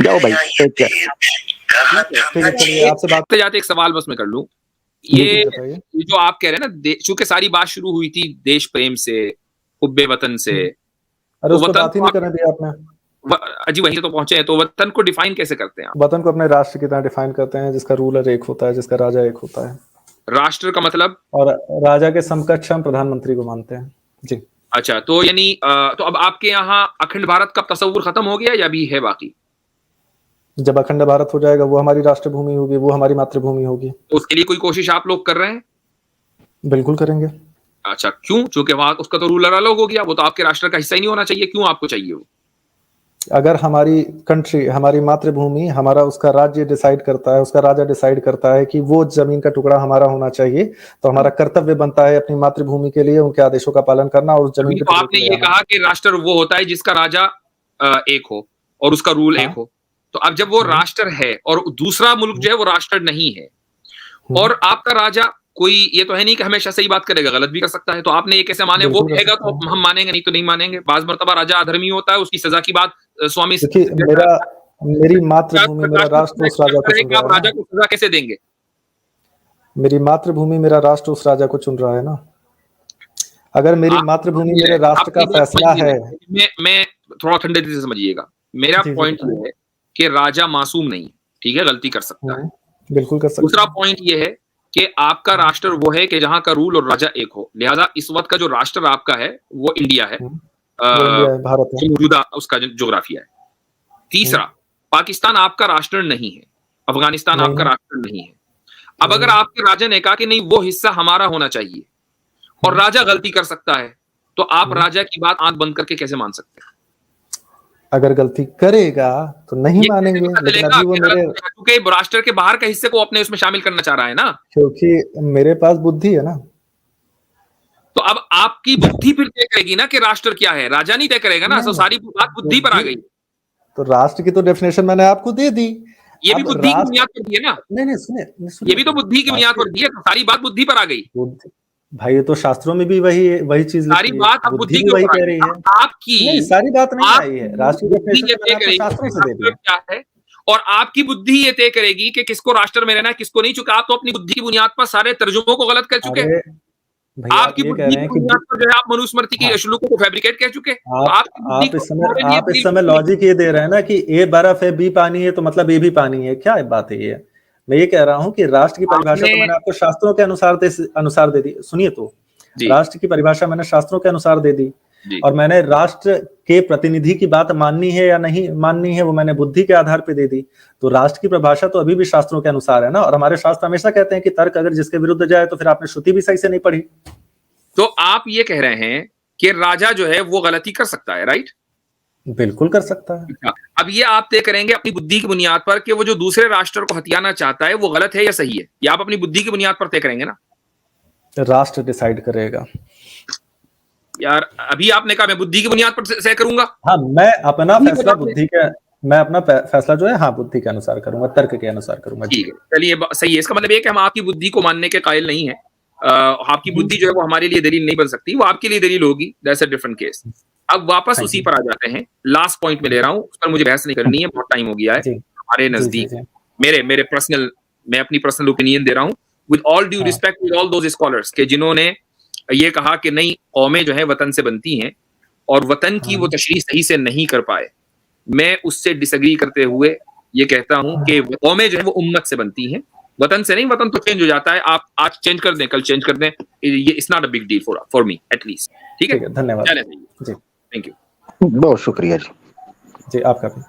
जाओ भाई, टेक केयर। ठीक है, चलिए आपसे बात जाते जाते एक सवाल बस मैं कर लूं, जी, ये बताइए। जो आप कह रहे हैं ना, चूंकि सारी बात शुरू हुई थी देश प्रेम से, हुब्बे वतन से, अरे तो उस पर वतन बात ही को नहीं करने दिया आपने। जी वहीं से तो पहुंचे हैं, तो वतन को डिफाइन कैसे करते हैं आप? वतन को अपने राष्ट्र की तरह डिफाइन करते हैं, जिसका रूलर एक होता है, जिसका राजा एक होता है, राष्ट्र का मतलब? और राजा के समकक्ष हम प्रधानमंत्री को मानते हैं जी। अच्छा, तो यानी तो अब आपके यहाँ अखंड भारत का तस्वुर खत्म हो गया या अभी है बाकी? जब अखंड भारत हो जाएगा, वो हमारी राष्ट्रभूमि होगी, वो हमारी मातृभूमि होगी। तो उसके लिए कोई कोशिश आप लोग कर रहे हैं? बिल्कुल करेंगे। अच्छा, क्यों? चूंकि वहां उसका तो रूलर अलग हो गया, वो तो आपके राष्ट्र का हिस्सा ही नहीं होना चाहिए, क्यों आपको चाहिए वो? अगर हमारी कंट्री, हमारी मातृभूमि, हमारा उसका राज्य डिसाइड करता है, उसका राजा डिसाइड करता है कि वो जमीन का टुकड़ा हमारा होना चाहिए, तो हमारा कर्तव्य बनता है अपनी मातृभूमि के लिए उनके आदेशों का पालन करना और उस जमीन के तो टुकड़े आपने को ये ले आना। कहा कि राष्ट्र वो होता है जिसका राजा एक हो और उसका रूल हाँ। एक हो, तो अब जब वो राष्ट्र है और दूसरा मुल्क जो है वो राष्ट्र नहीं है, और आपका राजा कोई, ये तो है नहीं कि हमेशा सही बात करेगा, गलत भी कर सकता है, तो आपने ये कैसे माने? वो बिल्कुल कर कहेगा सकता तो हम मानेंगे, नहीं तो नहीं मानेंगे। बाज मर्तबा राजा अधर्मी होता है, उसकी सजा की बात स्वामी देखिए, मेरी मातृभूमि, मेरा राष्ट्र उस राजा को चुन रहा आप है राजा ना। को सजा कैसे देंगे? मेरी मातृभूमि, मेरा राष्ट्र उस राजा को चुन रहा है ना। अगर मेरी मातृभूमि मेरे राष्ट्र का फैसला है। मैं थोड़ा ठंडे दिल से समझिएगा, मेरा पॉइंट ये है कि राजा मासूम नहीं, ठीक है, गलती कर सकता है, बिल्कुल कर सकता है। दूसरा पॉइंट ये है कि आपका राष्ट्र वो है कि जहां का रूल और राजा एक हो, लिहाजा इस वक्त का जो राष्ट्र आपका है वो इंडिया है, भारत है, मौजूदा उसका जोग्राफिया है। तीसरा, पाकिस्तान आपका राष्ट्र नहीं है, अफगानिस्तान आपका राष्ट्र नहीं है। अब अगर आपके राजा ने कहा कि नहीं वो हिस्सा हमारा होना चाहिए और राजा गलती कर सकता है, तो आप राजा की बात आंख बंद करके कैसे मान सकते हैं? अगर गलती करेगा तो नहीं मानेंगे, लेकिन अभी वो मेरे, क्योंकि राष्ट्र के बाहर के हिस्से को अपने उसमें शामिल करना चाह रहा है ना, क्योंकि मेरे पास बुद्धि है ना। तो अब आपकी बुद्धि फिर तय करेगी ना कि राष्ट्र क्या है, राजा नहीं तय करेगा ना। तो सारी बात बुद्धि पर आ गई। तो राष्ट्र की तो डेफिनेशन मैंने आपको दे दी, ये भी बुद्धि की बुनियाद पर दी है ना। नहीं सुनिए, ये भी तो बुद्धि की बुनियाद पर दी है, तो सारी बात बुद्धि पर आ गई भाई। ये तो शास्त्रों में भी वही चीज सारी बात अब बुद्धि वही कह रही है आपकी। नहीं, सारी बात नहीं आई है, राष्ट्रीय डेफिनेशन शास्त्रों से दे दिया क्या है, और आपकी बुद्धि ये तय करेगी कि किसको राष्ट्र में रहना है, किसको नहीं। चुका आप तो अपनी बुद्धि की बुनियाद पर सारे तर्जुमों को गलत कर चुके हैं। आपकी बुद्धि की बुनियाद पर जो है आप मनुस्मृति की श्लोकों को फैब्रिकेट कह चुके हैं। आप इस समय लॉजिक ये दे रहे हैं ना कि ए बर्फ है, बी पानी है, तो मतलब ए भी पानी है। क्या बात है ये? मैं ये कह रहा हूँ कि राष्ट्र की परिभाषा तो मैंने आपको शास्त्रों के अनुसार दे दी। सुनिए, तो राष्ट्र की परिभाषा मैंने शास्त्रों के अनुसार दे दी, और मैंने राष्ट्र के प्रतिनिधि की बात माननी है या नहीं माननी है वो मैंने बुद्धि के आधार पे दे दी। तो राष्ट्र की परिभाषा तो अभी भी शास्त्रों के अनुसार है ना। और हमारे शास्त्र हमेशा कहते हैं कि तर्क अगर जिसके विरुद्ध जाए तो फिर आपने श्रुति भी सही से नहीं पढ़ी। तो आप ये कह रहे हैं कि राजा जो है वो गलती कर सकता है, राइट? बिल्कुल कर सकता है। अब ये आप तय करेंगे अपनी बुद्धि की बुनियाद पर कि वो जो दूसरे राष्ट्र को हथियाना चाहता है वो गलत है या सही है, या आप अपनी बुद्धि की बुनियाद पर तय करेंगे ना? राष्ट्र डिसाइड करेगा। यार अभी आपने कहा मैं बुद्धि की बुनियाद पर तय करूंगा। हाँ, मैं अपना फैसला जो है हाँ बुद्धि के अनुसार करूंगा, तर्क के अनुसार करूंगा। ठीक है, चलिए सही है। इसका मतलब ये कि हम आपकी बुद्धि को मानने के कायल नहीं है। आपकी बुद्धि जो है वो हमारे लिए दलील नहीं बन सकती, वो आपके लिए दलील होगी, दैट्स अ डिफरेंट केस। अब वापस उसी पर आ जाते हैं, लास्ट पॉइंट में ले रहा हूं, उस पर मुझे बहस नहीं करनी है, बहुत टाइम हो गया है हमारे नजदीक। मेरे पर्सनल, मैं अपनी पर्सनल ओपिनियन दे रहा हूं with all due respect with all those scholars के जिन्होंने ये कहा कि नहीं कौमें जो है वतन से बनती हैं और वतन की वो तशरीह सही से नहीं कर पाए। मैं उससे डिसएग्री करते हुए ये कहता हूं कि कौमें जो है वो उम्मत से बनती हैं, वतन से नहीं। वतन तो चेंज हो जाता है, आप आज चेंज कर दें, कल चेंज कर दें, ये it's not a big deal for me at least. ठीक है, धन्यवाद जी, थैंक यू। बहुत शुक्रिया जी। जी आपका भी।